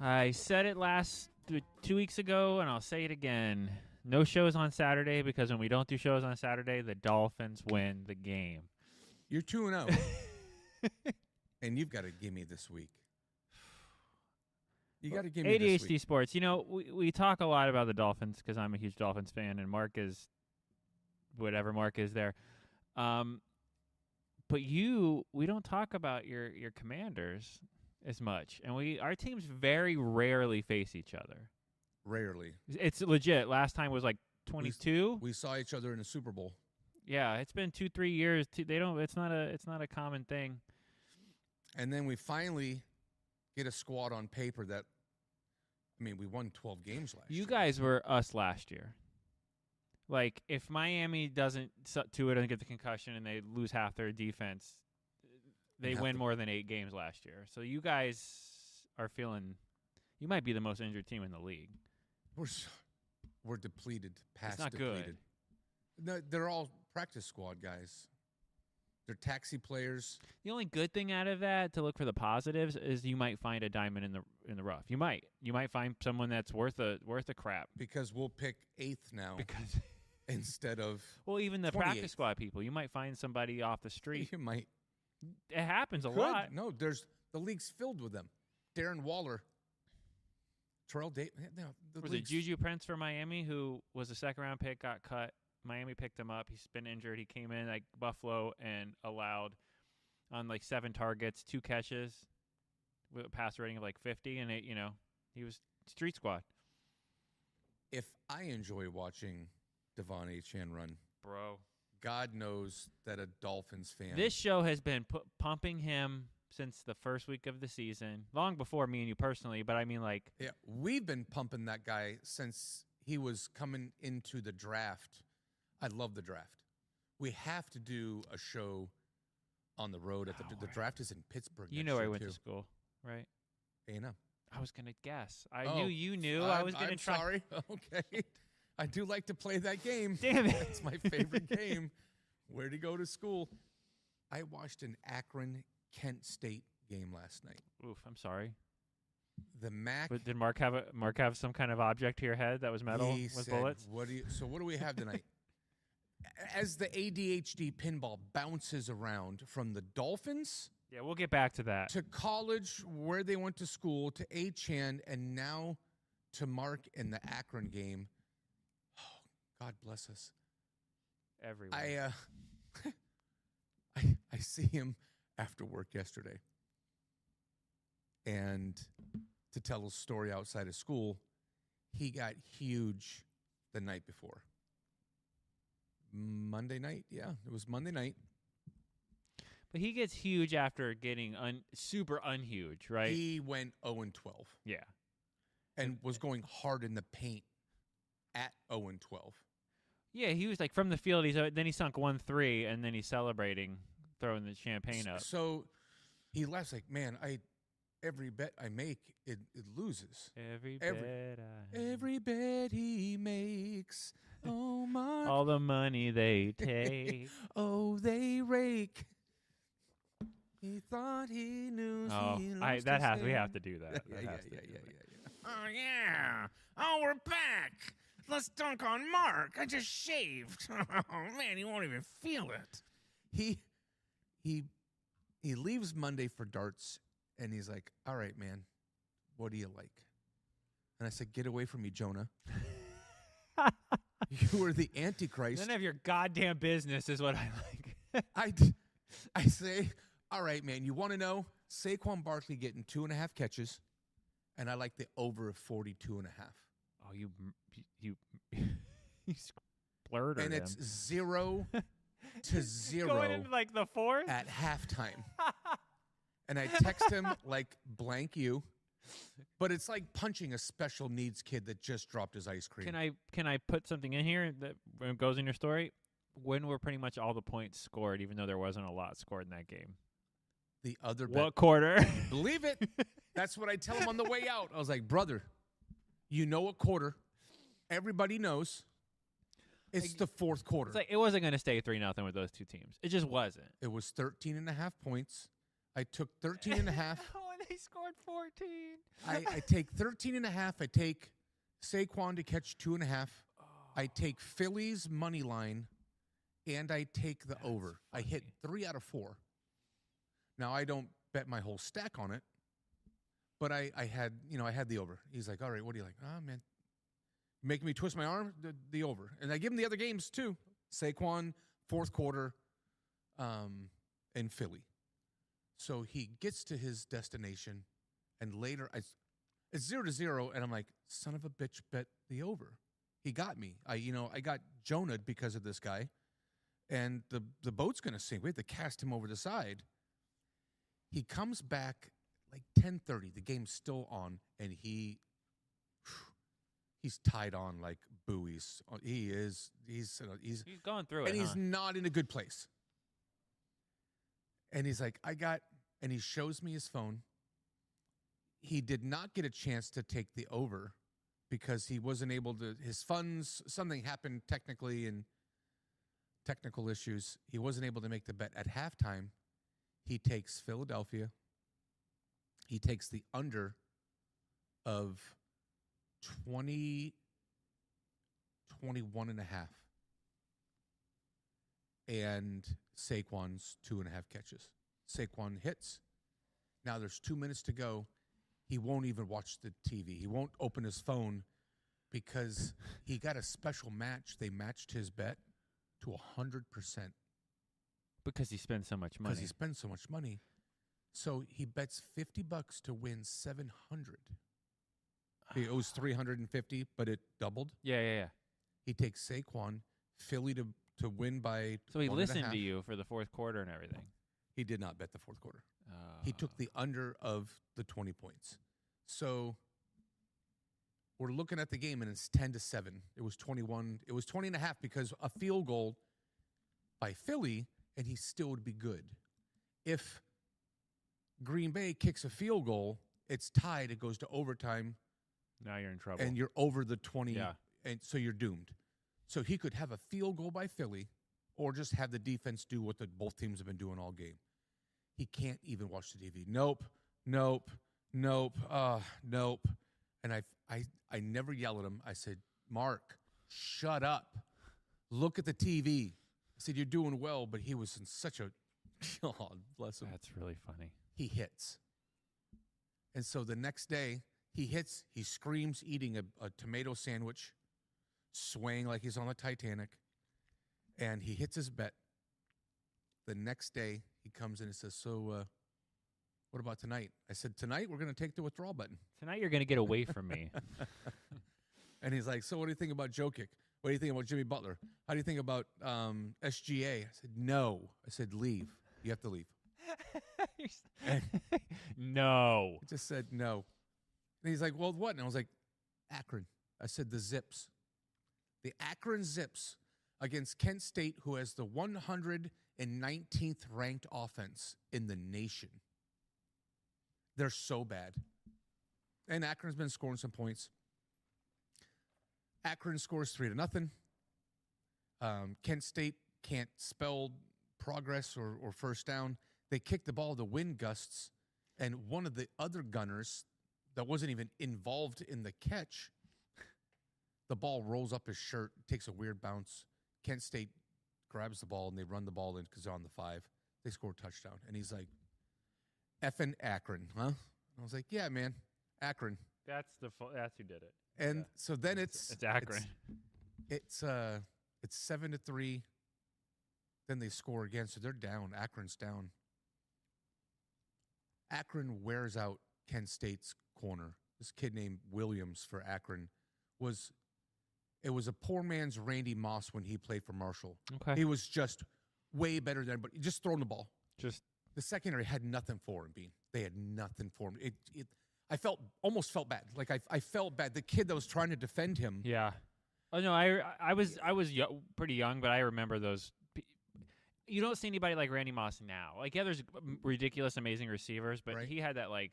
I said it 2 weeks ago, and I'll say it again. No shows on Saturday because when we don't do shows on Saturday, the Dolphins win the game. You're 2-0. And you've got to give me this week. You got to give me this ADHD week. Sports. You know, we talk a lot about the Dolphins because I'm a huge Dolphins fan, and Mark is whatever Mark is there. But we don't talk about your Commanders as much, and our teams very rarely face each other. Rarely. It's legit. Last time was like 22. We saw each other in the Super Bowl. Yeah, it's been 2-3 years. They don't. It's not a common thing. And then we finally get a squad on paper that. I mean, we won 12 games last year. You guys were us last year. Like, if Miami doesn't get the concussion and they lose half their defense, they win more than 8 games last year. So you guys are feeling. You might be the most injured team in the league. We're depleted. Past it's not depleted. Good. No, they're all practice squad guys. They're taxi players. The only good thing out of that, to look for the positives, is you might find a diamond in the rough. You might find someone that's worth a crap. Because we'll pick 8th now. Because instead of even the 28th. practice squad people, you might find somebody off the street. You might. It happens a lot. No, the league's filled with them. Darren Waller, Terrell Davis. No, Was it Juju Prince for Miami, who was a second-round pick, got cut? Miami picked him up. He's been injured. He came in like Buffalo and allowed on like 7 targets, 2 catches with a passer rating of like 50, and he was street squad. If I enjoy watching Devon Achane run, bro, God knows that a Dolphins fan. This show has been pumping him since the first week of the season, long before me and you personally. But I mean, like, yeah, we've been pumping that guy since he was coming into the draft. I love the draft. We have to do a show on the road. The draft is in Pittsburgh. You know where I went to school, right? A&M. I was going to guess. I knew you knew. I was going to try. Sorry. Okay. I do like to play that game. Damn it. That's my favorite game. Where'd he go to school? I watched an Akron-Kent State game last night. Oof, I'm sorry. The MAC. But did Mark have some kind of object to your head that was metal with bullets? What do we have tonight? As the ADHD pinball bounces around from the Dolphins, yeah, we'll get back to that, to college where they went to school, to Achane, and now to Mark in the Akron game. Oh, God bless us. Everyone. I see him after work yesterday, and to tell a story outside of school, he got huge the night before. Monday night, yeah, it was Monday night. But he gets huge after getting super unhuge, right? He went 0-12. Yeah. And was going hard in the paint at 0-12. Yeah, he was like from the field. Then he sunk 1-3, and then he's celebrating, throwing the champagne up. So he laughs like, man, every bet I make, it loses. Every bet he makes. Oh, my. All the money they take. Oh, they rake. He thought he knew. Oh, we have to do that. Yeah. Oh, yeah. Oh, we're back. Let's dunk on Mark. I just shaved. Oh, man, he won't even feel it. He leaves Monday for darts, and he's like, all right, man, what do you like? And I said, get away from me, Jonah. You were the Antichrist. None of your goddamn business is what I like. I say, all right, man, you want to know? Saquon Barkley getting 2.5 catches, and I like the over of 42.5. Oh, you splurted and him. It's 0-0 going into like the 4th at halftime. And I text him like blank you, but it's like punching a special needs kid that just dropped his ice cream. Can I put something in here that goes in your story? When were pretty much all the points scored, even though there wasn't a lot scored in that game? The other bet. What quarter? Believe it. That's what I tell him on the way out. I was like, brother, you know a quarter. Everybody knows. It's the 4th quarter. It's like it wasn't going to stay 3-0 with those two teams. It just wasn't. It was 13.5 points. I took 13.5. they scored 14. I take 13.5. I take Saquon to catch 2.5. I take Philly's money line, and I take the over. Funny. I hit 3 out of 4. Now I don't bet my whole stack on it, but I had the over. He's like, all right, what do you like? Oh man, making me twist my arm. The over, and I give him the other games too. Saquon, fourth quarter, and Philly. So he gets to his destination, and later it's 0-0, and I'm like, son of a bitch, bet the over. He got me. I got Jonah'd because of this guy, and the boat's gonna sink. We have to cast him over the side. He comes back like 10:30. The game's still on, and he's tied on like buoys. He's going through it, and he's not in a good place. And he's like, and he shows me his phone. He did not get a chance to take the over because he wasn't able to, his funds, something happened technically and technical issues. He wasn't able to make the bet at halftime. He takes Philadelphia. He takes the under of 21.5. And Saquon's 2.5 catches. Saquon hits. Now there's 2 minutes to go. He won't even watch the TV. He won't open his phone because he got a special match. They matched his bet to 100%. Because he spends so much money. Because he spends so much money. So he bets $50 to win 700. It was 350, but it doubled. Yeah. He takes Saquon, Philly to win by. So he 1.5. listened to you for the fourth quarter and everything. He did not bet the fourth quarter. He took the under of the 20 points. So we're looking at the game, and it's 10-7. It was 21. It was 20.5 because a field goal by Philly, and he still would be good. If Green Bay kicks a field goal, it's tied. It goes to overtime. Now you're in trouble. And you're over the 20, Yeah. and so you're doomed. So he could have a field goal by Philly or just have the defense do what both teams have been doing all game. He can't even watch the TV. Nope. And I never yell at him. I said, Mark, shut up. Look at the TV. I said, you're doing well, but he was in such a, oh, bless him. That's really funny. He hits. And so the next day, he hits, he screams, eating a tomato sandwich, swaying like he's on the Titanic, and he hits his bet. The next day, he comes in and says, so what about tonight? I said, tonight we're going to take the withdrawal button. Tonight you're going to get away from me. And he's like, so what do you think about Joe Kick? What do you think about Jimmy Butler? How do you think about SGA? I said, no. I said, leave. You have to leave. No. I just said no. And he's like, well, what? And I was like, Akron. I said, the Zips. The Akron Zips against Kent State, who has the 119th ranked offense in the nation. They're so bad. And Akron's been scoring some points. Akron scores 3-0. Kent State can't spell progress or first down. They kick the ball to wind gusts, and one of the other gunners that wasn't even involved in the catch, the ball rolls up his shirt, takes a weird bounce. Kent State grabs the ball, and they run the ball in because they're on the 5. They score a touchdown. And he's like, effing Akron, huh? I was like, yeah, man, Akron. That's who did it. And so then it's Akron. It's 7-3. Then they score again, so they're down. Akron's down. Akron wears out Kent State's corner. This kid named Williams for Akron was a poor man's Randy Moss when he played for Marshall. Okay. He was just way better than everybody. Just throwing the ball. Just the secondary had nothing for him, Bean. They had nothing for him. I almost felt bad. Like I felt bad. The kid that was trying to defend him. Yeah. Oh no, I was pretty young, but I remember those. You don't see anybody like Randy Moss now. Like, yeah, there's ridiculous, amazing receivers, but Right. he had that like.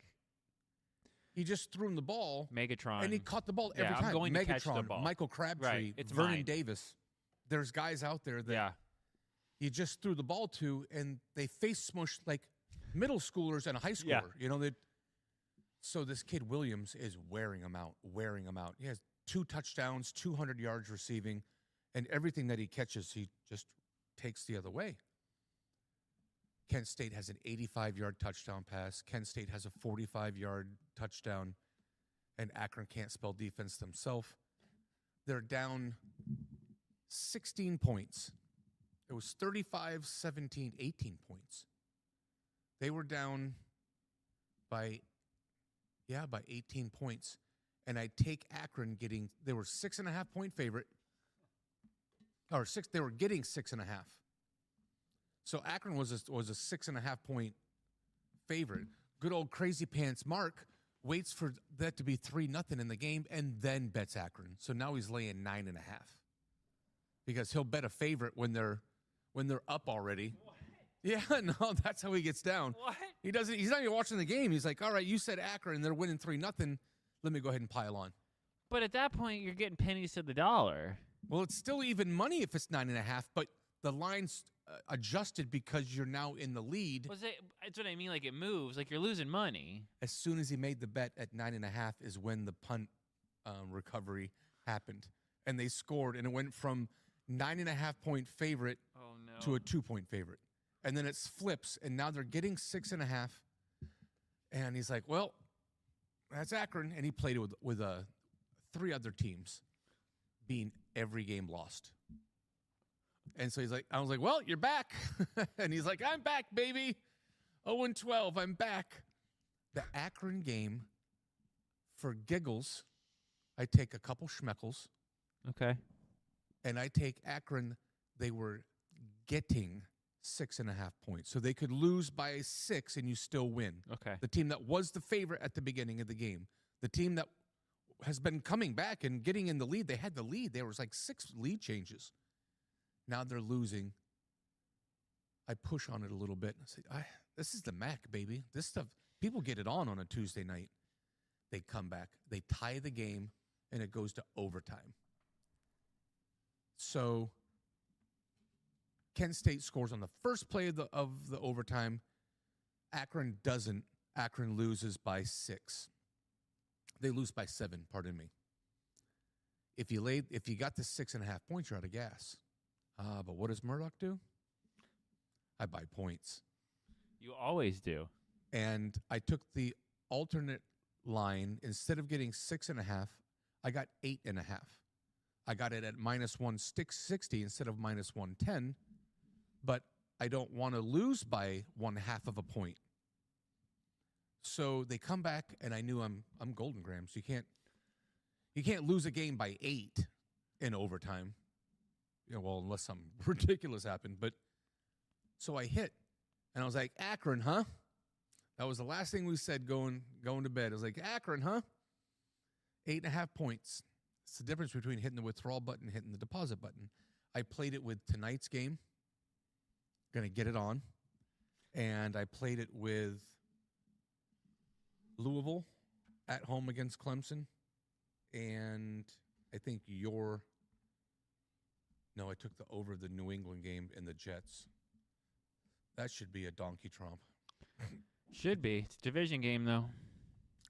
He just threw him the ball. Megatron. And he caught the ball every Yeah, time. I'm going to Megatron, catch the ball. Michael Crabtree, Right, it's Vernon mine. Davis. There's guys out there that Yeah. he just threw the ball to, and they face smushed like middle schoolers and a high schooler. Yeah. You know, So this kid Williams is wearing him out. He has 2 touchdowns, 200 yards receiving, and everything that he catches, he just takes the other way. Kent State has an 85-yard touchdown pass. Kent State has a 45-yard touchdown, and Akron can't spell defense themselves. They're down 16 points. It was 35, 17, 18 points. They were down by 18 points. And I take Akron they were 6.5-point favorite. They were getting 6.5. So Akron was a 6.5-point favorite. Good old crazy pants Mark waits for that to be 3-0 in the game and then bets Akron. So now he's laying 9.5. Because he'll bet a favorite when they're up already. What? Yeah, no, that's how he gets down. What? He's not even watching the game. He's like, all right, you said Akron, they're winning 3-0. Let me go ahead and pile on. But at that point, you're getting pennies to the dollar. Well, it's still even money if it's 9.5, but the line's adjusted because you're now in the lead. That's what I mean. Like, it moves. Like, you're losing money. As soon as he made the bet at 9.5 is when the punt recovery happened. And they scored, and it went from 9.5-point favorite to a 2-point favorite. And then it flips, and now they're getting 6.5. And he's like, well, that's Akron. And he played it with 3 other teams, being every game lost. And so I was like, well, you're back. And he's like, I'm back, baby. 0-12, I'm back. The Akron game, for giggles, I take a couple schmeckles. Okay. And I take Akron. They were getting 6.5 points. So they could lose by 6 and you still win. Okay. The team that was the favorite at the beginning of the game. The team that has been coming back and getting in the lead. They had the lead. There was like 6 lead changes. Now they're losing. I push on it a little bit. I say, this is the MAC, baby. This stuff, people get it on a Tuesday night. They come back. They tie the game, and it goes to overtime. So Kent State scores on the first play of the overtime. Akron doesn't. Akron loses by 6. They lose by 7, pardon me. If you got the 6.5 points, you're out of gas. But what does Murdock do? I buy points. You always do. And I took the alternate line. Instead of getting 6.5, I got 8.5. I got it at -160 instead of -110. But I don't want to lose by 1/2 of a point. So they come back, and I knew I'm Golden Grams. You can't lose a game by 8 in overtime. Well, unless something ridiculous happened. But so I hit, and I was like, Akron, huh? That was the last thing we said going to bed. I was like, Akron, huh? 8.5 points. It's the difference between hitting the withdrawal button and hitting the deposit button. I played it with tonight's game. Going to get it on. And I played it with Louisville at home against Clemson. And I think No, I took the over the New England game and the Jets. That should be a donkey tromp. Should be. It's a division game, though.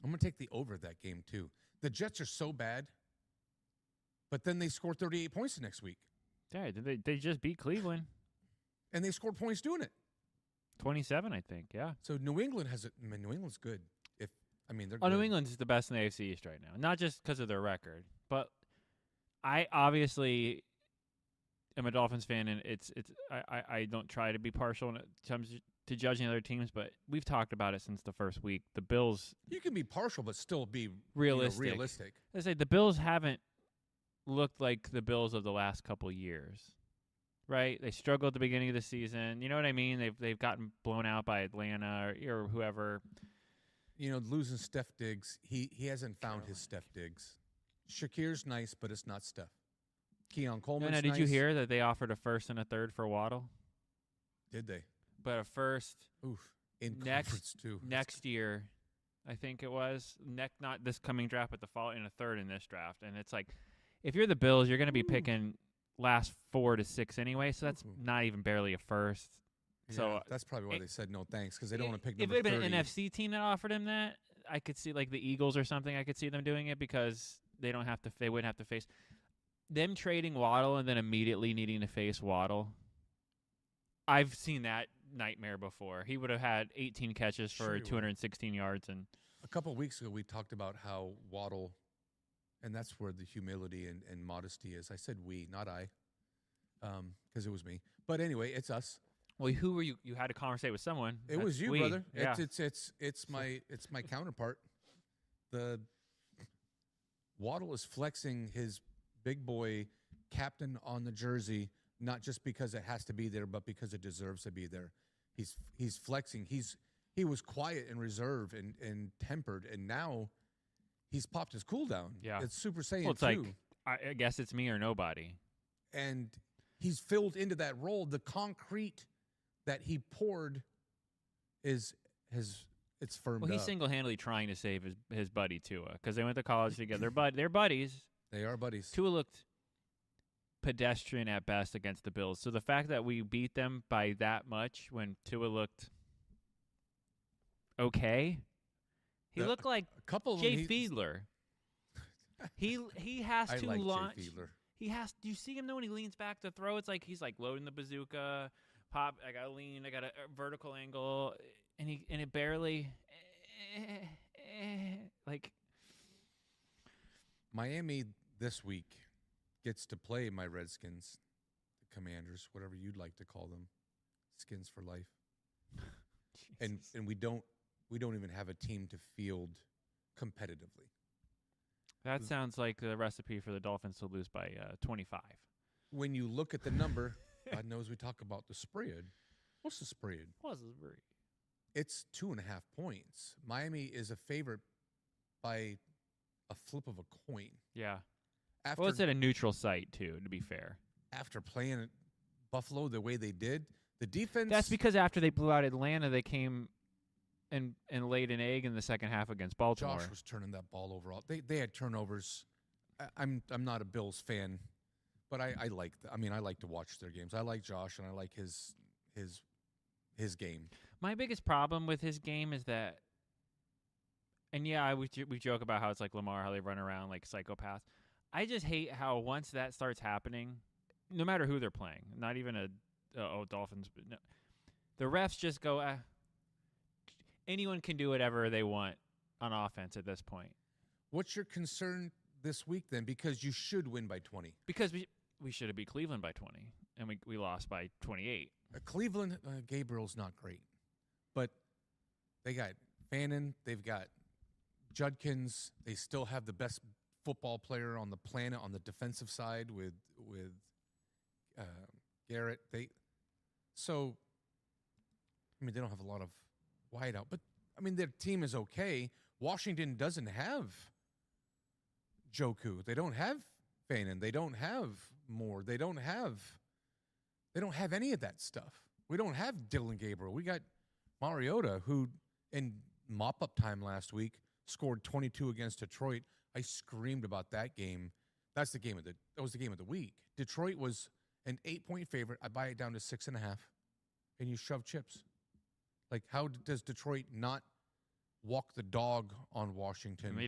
I'm going to take the over that game, too. The Jets are so bad, but then they score 38 points the next week. Yeah, they just beat Cleveland. And they scored points doing it. 27, I think, yeah. So New England New England's good. They're good. New England is the best in the AFC East right now. Not just because of their record, but I obviously am a Dolphins fan, and I don't try to be partial when it comes to judging other teams, but we've talked about it since the first week. The Bills. You can be partial, but still be realistic. I say the Bills haven't looked like the Bills of the last couple of years, right? They struggled at the beginning of the season. You know what I mean? They've gotten blown out by Atlanta or whoever. Losing Steph Diggs, he hasn't found his Steph Diggs. Shakir's nice, but it's not Steph. Keon Coleman's nice. Did you hear that they offered a first and a third for Waddle? Did they? But a first in conference too. Next year, I think it was. Not this coming draft, but the following, and a third in this draft. And it's like, if you're the Bills, you're going to be picking last 4 to 6 anyway, so that's not even barely a first. Yeah, so that's probably why they said no thanks, because they don't want to pick number 30. If it had been an NFC team that offered him that, I could see like the Eagles or something. I could see them doing it because they don't have to. They wouldn't have to face them trading Waddle and then immediately needing to face Waddle. I've seen that nightmare before. He would have had 18 catches for 216 yards. And a couple of weeks ago, we talked about how Waddle, and that's where the humility and modesty is. I said we, not I, because it was me. But anyway, it's us. Well, who were you? You had to conversate with someone. It was you, we. brother. Yeah. It's my counterpart. The Waddle is flexing his big boy captain on the jersey, not just because it has to be there, but because it deserves to be there. He's flexing. He was quiet and reserved and tempered, and now he's popped his cool down. Yeah, it's Super Saiyan 2. Well, it's like I guess it's me or nobody. And he's filled into that role. The concrete that he poured it's firmed Well, he's up. single-handedly trying to save his buddy Tua because they went to college together. But they're buddies. They are buddies. Tua looked pedestrian at best against the Bills. So the fact that we beat them by that much when Tua looked okay, he looked like a couple of Jay them, Fiedler. He has I to like launch. Jay Fiedler. He has. Do you see him though when he leans back to throw? It's like he's like loading the bazooka. Pop. I gotta lean. I got a vertical angle, and it barely like. Miami this week gets to play my Redskins, the Commanders, whatever you'd like to call them, skins for life. and we don't even have a team to field competitively. That sounds like the recipe for the Dolphins to lose by 25. When you look at the number, God knows we talk about the spread. What's the spread? What's the spread? It's 2.5 points. Miami is a favorite by a flip of a coin. Yeah. After, Well, it's at a neutral site, too, to be fair. After playing at Buffalo the way they did, the defense... That's because after they blew out Atlanta, they came and laid an egg in the second half against Baltimore. Josh was turning that ball over. They had turnovers. I'm not a Bills fan, but I like I like to watch their games. I like Josh, and I like his game. My biggest problem with his game is that, and yeah, we joke about how it's like Lamar, how they run around like psychopaths. I just hate how once that starts happening, no matter who they're playing, not even Dolphins, but no, the refs just go, anyone can do whatever they want on offense at this point. What's your concern this week then? Because you should win by 20. Because we should have beat Cleveland by 20, and we lost by 28. Cleveland, Gabriel's not great, but they got Fannin, they've got Judkins. They still have the best football player on the planet on the defensive side with Garrett. They don't have a lot of wideout, but their team is okay. Washington doesn't have Joku. They don't have Fannin. They don't have Moore. They don't have any of that stuff. We don't have Dylan Gabriel. We got Mariota, who in mop-up time last week scored 22 against Detroit. I screamed about that game. That was the game of the week. Detroit was an 8-point favorite. I buy it down to 6.5, and you shove chips. Like, how does Detroit not walk the dog on Washington?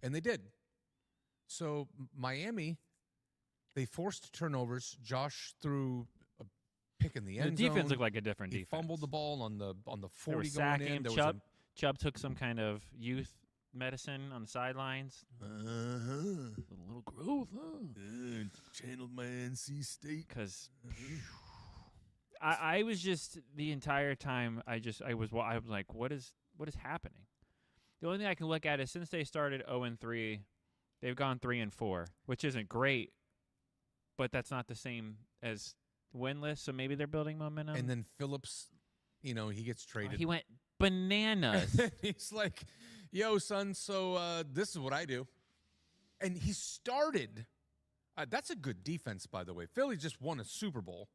And they did. So Miami, they forced turnovers. Josh threw a pick in the end zone. The defense zone. looked like a different defense. He fumbled the ball on the 40 they were going in. Chubb took some kind of youth medicine on the sidelines. A little growth, channeled my NC State. Because I was just the entire time I was like, what is happening? The only thing I can look at is since they started 0-3, they've gone 3-4, which isn't great, but that's not the same as winless. So maybe they're building momentum. And then Phillips, he gets traded. He went bananas. He's like, yo, son, so this is what I do. And he started. That's a good defense, by the way. Philly just won a Super Bowl,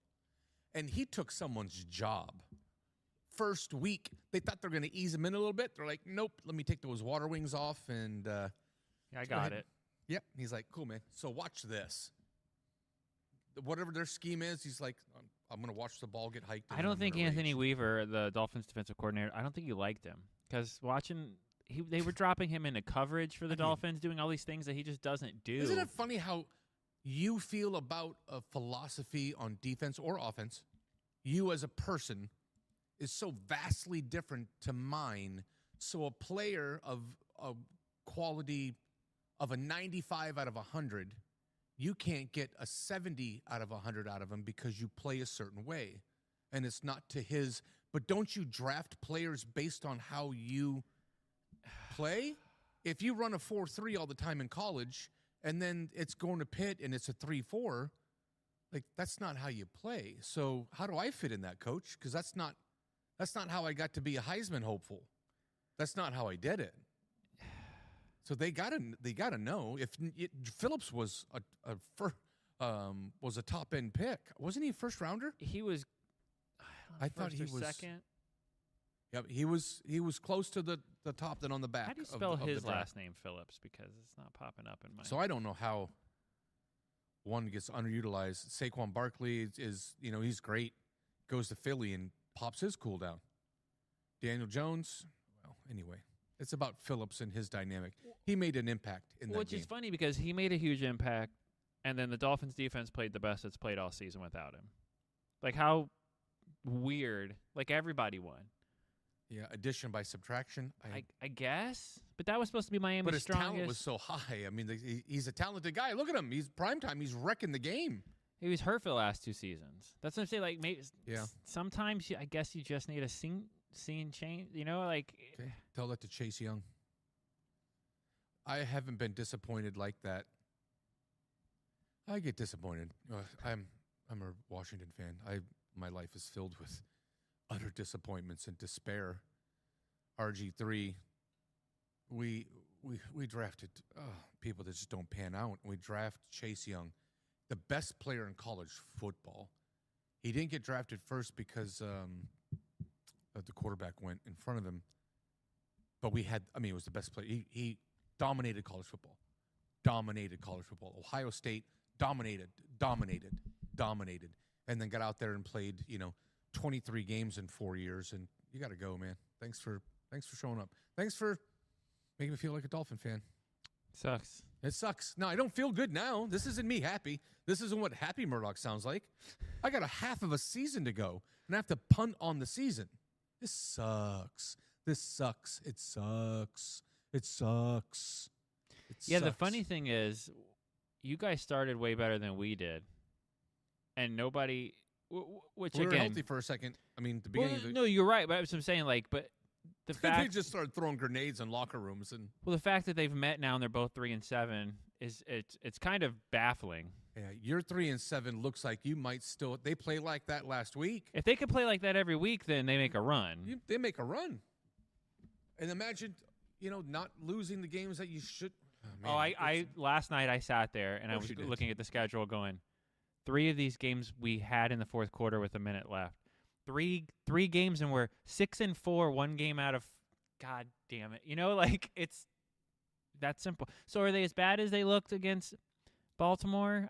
and he took someone's job. First week, they thought they were going to ease him in a little bit. They're like, nope, let me take those water wings off. And I got it. Yep. He's like, cool, man. So watch this. Whatever their scheme is, he's like, I'm going to watch the ball get hiked. I don't think Anthony Weaver, the Dolphins defensive coordinator, I don't think he liked him. Because watching they were dropping him into coverage for the Dolphins, doing all these things that he just doesn't do. Isn't it funny how you feel about a philosophy on defense or offense? You as a person is so vastly different to mine. So a player of a quality of a 95 out of 100, you can't get a 70 out of 100 out of him because you play a certain way. And it's not to his, but don't you draft players based on how you play? If you run a 4-3 all the time in college and then it's going to Pitt and it's a 3-4, like that's not how you play. So how do I fit in that, coach? Because that's not how I got to be a Heisman hopeful. That's not how I did it. So they gotta know if Phillips was a top end pick. Wasn't he a first rounder? He was. I thought he was second. Yeah, he was close to the top than on the back. How do you spell of his the draft. last name, Phillips? Because it's not popping up in my. So I don't know how one gets underutilized. Saquon Barkley is he's great. Goes to Philly and pops his cool down. Daniel Jones. Well, anyway. It's about Phillips and his dynamic. He made an impact in that game. Which is funny because he made a huge impact, and then the Dolphins' defense played the best it's played all season without him. Like, how weird. Like, everybody won. Yeah, addition by subtraction. I guess. But that was supposed to be Miami's But his strongest. talent was so high. I mean, he's a talented guy. Look at him. He's primetime. He's wrecking the game. He was hurt for the last 2 seasons. That's what I'm saying. Like, maybe sometimes I guess you just need a scene change. Like... Okay. Tell that to Chase Young. I haven't been disappointed like that. I get disappointed. I'm a Washington fan. My life is filled with utter disappointments and despair. RG3, we drafted people that just don't pan out. We draft Chase Young, the best player in college football. He didn't get drafted first because the quarterback went in front of him. But it was the best player. He dominated college football. Ohio State dominated. And then got out there and played, 23 games in 4 years. And you got to go, man. Thanks for showing up. Thanks for making me feel like a Dolphin fan. Sucks. It sucks. No, I don't feel good now. This isn't me happy. This isn't what happy Murdock sounds like. I got a half of a season to go, and I have to punt on the season. This sucks. It sucks. Yeah, the funny thing is, you guys started way better than we did, and nobody. Which we were again, healthy for a second. I mean, the beginning. No, you're right. But I'm saying, but the fact they just started throwing grenades in locker rooms, and the fact that they've met now and they're both 3-7 is it's kind of baffling. Yeah, your 3-7 looks like you might still. They play like that last week. If they could play like that every week, then they make a run. They make a run. And imagine, not losing the games that you should. Oh, man, I last night I sat there and I was looking at the schedule going, 3 of these games we had in the fourth quarter with a minute left. Three games and we're 6-4, 1 game out of, God damn it. It's that simple. So are they as bad as they looked against Baltimore?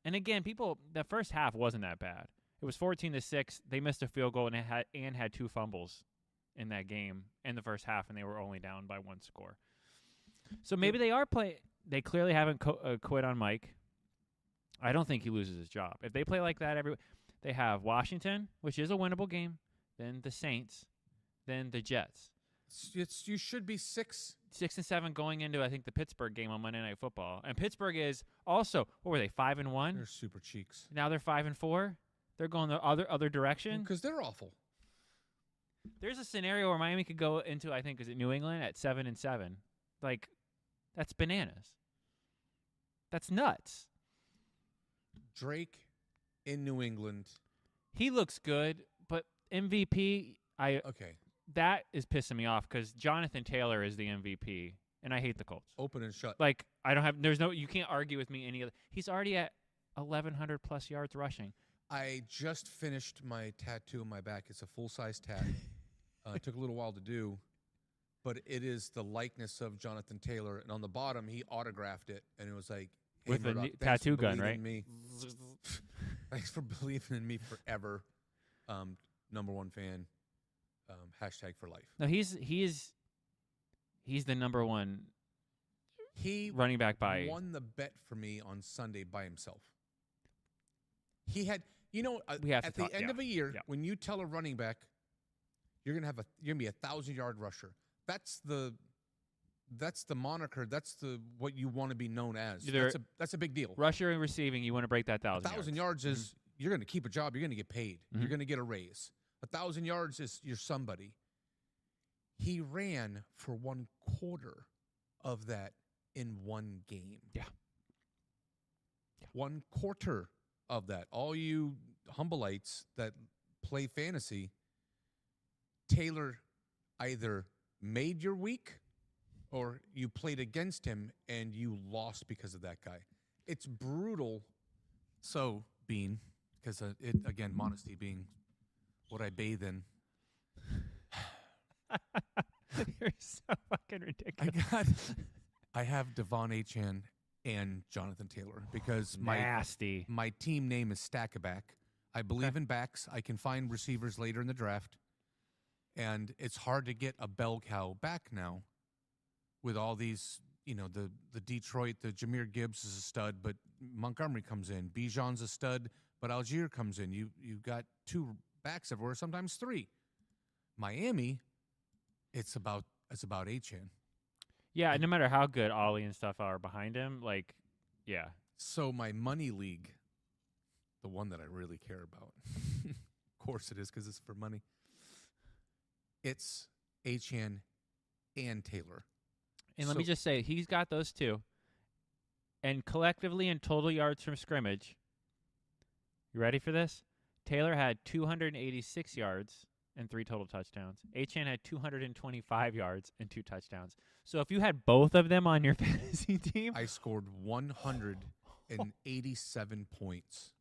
And again, the first half wasn't that bad. It was 14-6. They missed a field goal and had 2 fumbles in that game in the first half, and they were only down by 1 score. So maybe they are playing. They clearly haven't quit on Mike. I don't think he loses his job. If they play like that they have Washington, which is a winnable game, then the Saints, then the Jets. You should be 6-7 going into, I think, the Pittsburgh game on Monday Night Football. And Pittsburgh is also, what were they, 5-1? They're super cheeks. Now they're 5-4. They're going the other direction. Because they're awful. There's a scenario where Miami could go into, I think, is it New England at 7-7? Like, that's bananas. That's nuts. Drake in New England. He looks good, but MVP, okay. That is pissing me off because Jonathan Taylor is the MVP, and I hate the Colts. Open and shut. Like, you can't argue with me any other. He's already at 1,100 plus yards rushing. I just finished my tattoo on my back. It's a full-size tat. It took a little while to do, but it is the likeness of Jonathan Taylor. And on the bottom, he autographed it, and it was like, hey, with Murdock, the tattoo gun, right? Thanks for believing in me forever. Number 1 fan. #for life. No, he's He's the number one He running back by. won the bet for me on Sunday by himself. He had, We have to at the talk- end yeah, of a year, yeah. when you tell a running back you're gonna be a 1,000-yard rusher. That's the moniker. That's what you want to be known as. Either That's a big deal. Rusher and receiving, you want to break that 1,000 yards. 1,000 yards is you're going to keep a job. You're going to get paid. Mhm. You're going to get a raise. 1,000 yards is you're somebody. He ran for 1/4 of that in one game. Yeah. 1/4 of that. All you Humbleites that play fantasy, Taylor either made your week or you played against him and you lost because of that guy. It's brutal. So, Bean, because again, modesty being what I bathe in. You're so fucking ridiculous. I have Devon Achane and Jonathan Taylor because Nasty. my team name is Stackaback. I believe in backs. I can find receivers later in the draft. And it's hard to get a bell cow back now with all these, the Detroit, the Jahmyr Gibbs is a stud, but Montgomery comes in. Bijan's a stud, but Algier comes in. You got 2 backs everywhere, sometimes 3. Miami, it's about Achane. Yeah, no matter how good Ollie and stuff are behind him, yeah. So my money league, the one that I really care about, of course it is because it's for money. It's Achane and Taylor. And let me just say, he's got those 2. And collectively in total yards from scrimmage, you ready for this? Taylor had 286 yards and 3 total touchdowns. Achane had 225 yards and 2 touchdowns. So if you had both of them on your fantasy team, I scored 187 points.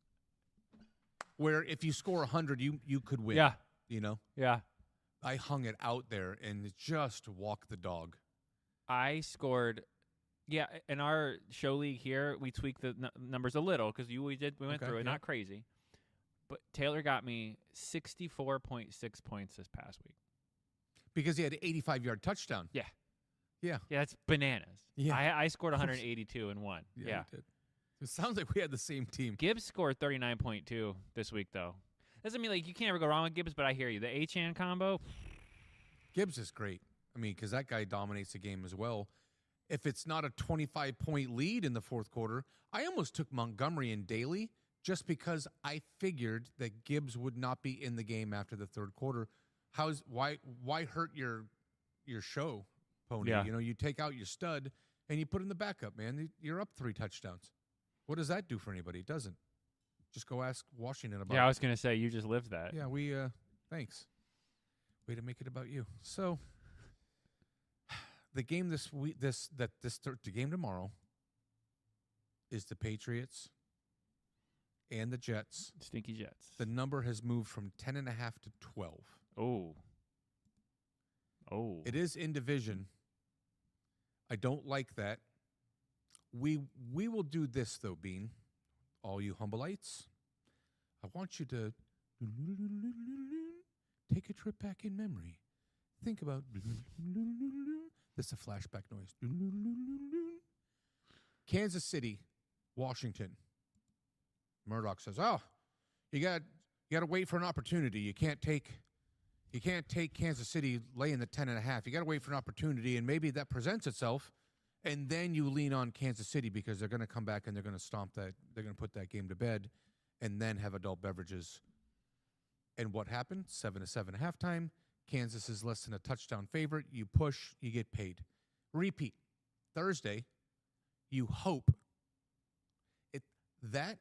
Where if you score 100, you could win. yeah, Yeah. I hung it out there and just walked the dog. I scored. Yeah, in our show league here, we tweaked the numbers a little because we went Okay, through it, yeah. not crazy. But Taylor got me 64.6 points this past week. Because he had an 85-yard touchdown. Yeah. Yeah. Yeah, that's bananas. Yeah. I scored 182 and won. Yeah. You did. It sounds like we had the same team. Gibbs scored 39.2 this week, though. Doesn't mean you can't ever go wrong with Gibbs, but I hear you. The Achane combo. Gibbs is great. I mean, because that guy dominates the game as well. If it's not a 25-point lead in the fourth quarter, I almost took Montgomery in daily just because I figured that Gibbs would not be in the game after the third quarter. Why hurt your show, Pony? Yeah. You take out your stud and you put in the backup, man. You're up 3 touchdowns. What does that do for anybody? It doesn't. Just go ask Washington about it. Yeah, I was going to say, you just lived that. Yeah, thanks. Way to make it about you. So, the game this week, the game tomorrow is the Patriots and the Jets. Stinky Jets. The number has moved from 10.5 to 12. Oh. It is in division. I don't like that. We will do this though, Bean. All you Humbleites, I want you to take a trip back in memory. Think about this is a flashback noise. Kansas City, Washington. Murdock says, "Oh, you got to wait for an opportunity. You can't take Kansas City laying the 10.5. You got to wait for an opportunity, and maybe that presents itself, and then you lean on Kansas City because they're going to come back and they're going to stomp that. They're going to put that game to bed, and then have adult beverages." And what happened? 7-7 at halftime. Kansas is less than a touchdown favorite. You push, you get paid. Repeat. Thursday, you hope. That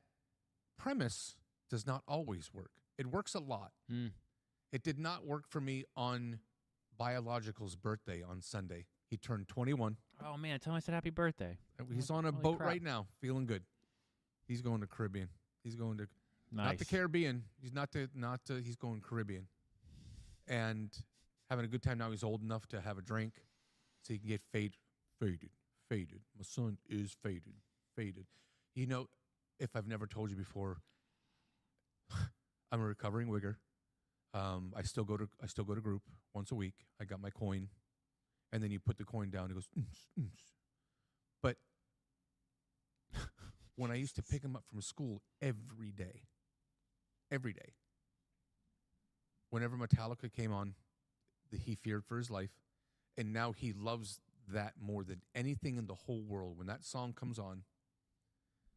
premise does not always work. It works a lot. It did not work for me on Biological's birthday on Sunday. He turned 21. Oh, man, tell him I said happy birthday. He's on a Holy boat crap. right now, feeling good. He's going to Caribbean. He's going to Nice. not the Caribbean. He's he's going Caribbean. And having a good time now. He's old enough to have a drink so he can get faded. My son is faded. If I've never told you before, I'm a recovering wigger. I still go to group once a week. I got my coin, and then you put the coin down. It goes, but when I used to pick him up from school every day, whenever Metallica came on, he feared for his life, and now he loves that more than anything in the whole world. When that song comes on,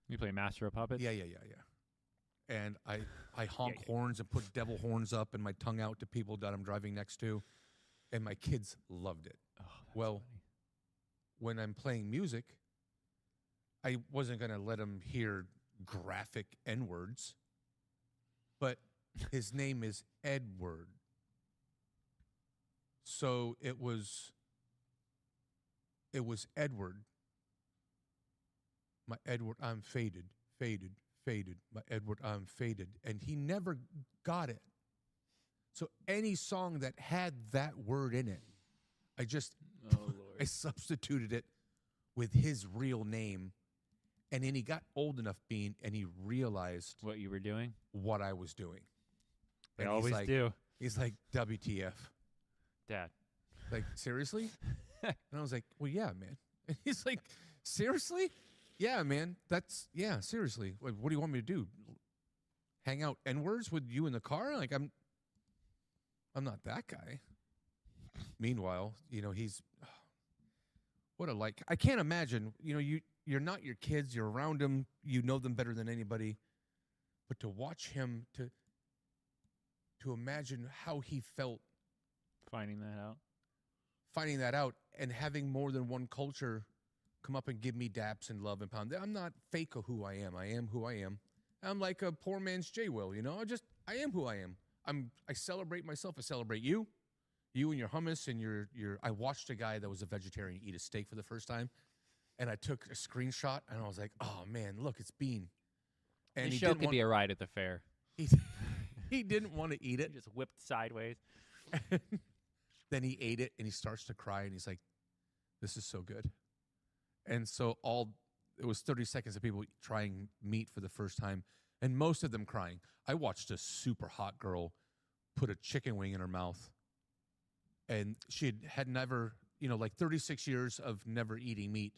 You play Master of Puppets? yeah. And I honk horns and put devil horns up and my tongue out to people that I'm driving next to, and my kids loved it. Oh, Well, funny. when I'm playing music, I wasn't going to let him hear graphic N-words, but his name is Edward. So it was Edward. My Edward, I'm faded. My Edward, I'm faded. And he never got it. So any song that had that word in it, I substituted it with his real name. And then he got old enough and he realized What you were doing? what I was doing. They And always do. He's like, WTF. Dad. Like, seriously? And I was like, well, yeah, man. And he's like, seriously? Yeah, man. Seriously. What do you want me to do? Hang out N-words with you in the car? Like, I'm not that guy. Meanwhile, he's I can't imagine, you're not your kids, you're around them, you know them better than anybody, but to watch him, to imagine how he felt Finding that out. and having more than one culture come up and give me daps and love and pound. I'm not fake of who I am. I am who I am. I'm like a poor man's J. Will, I am who I am. I celebrate myself. I celebrate you and your hummus and your. I watched a guy that was a vegetarian eat a steak for the first time, and I took a screenshot and I was like, oh man, look, it's Bean. And The show could be a ride at the fair. He didn't want to eat it. Just whipped sideways. Then he ate it and he starts to cry and he's like, this is so good. And so it was 30 seconds of people trying meat for the first time, and most of them crying. I watched a super hot girl put a chicken wing in her mouth, and she had never, 36 years of never eating meat.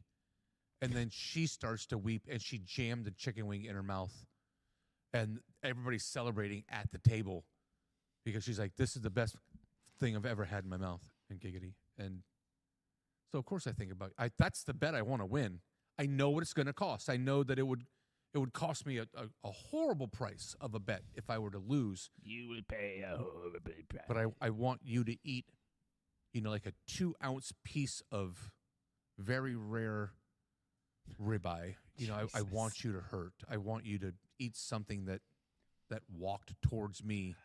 And then she starts to weep, and she jammed the chicken wing in her mouth. And everybody's celebrating at the table because she's like, this is the best thing I've ever had in my mouth, and giggity. And so, of course, I think about that's the bet I want to win. I know what it's going to cost. I know that it would cost me a horrible price of a bet if I were to lose. You will pay a horrible price. But I want you to eat, like a 2-ounce piece of very rare ribeye. I want you to hurt. I want you to eat something that walked towards me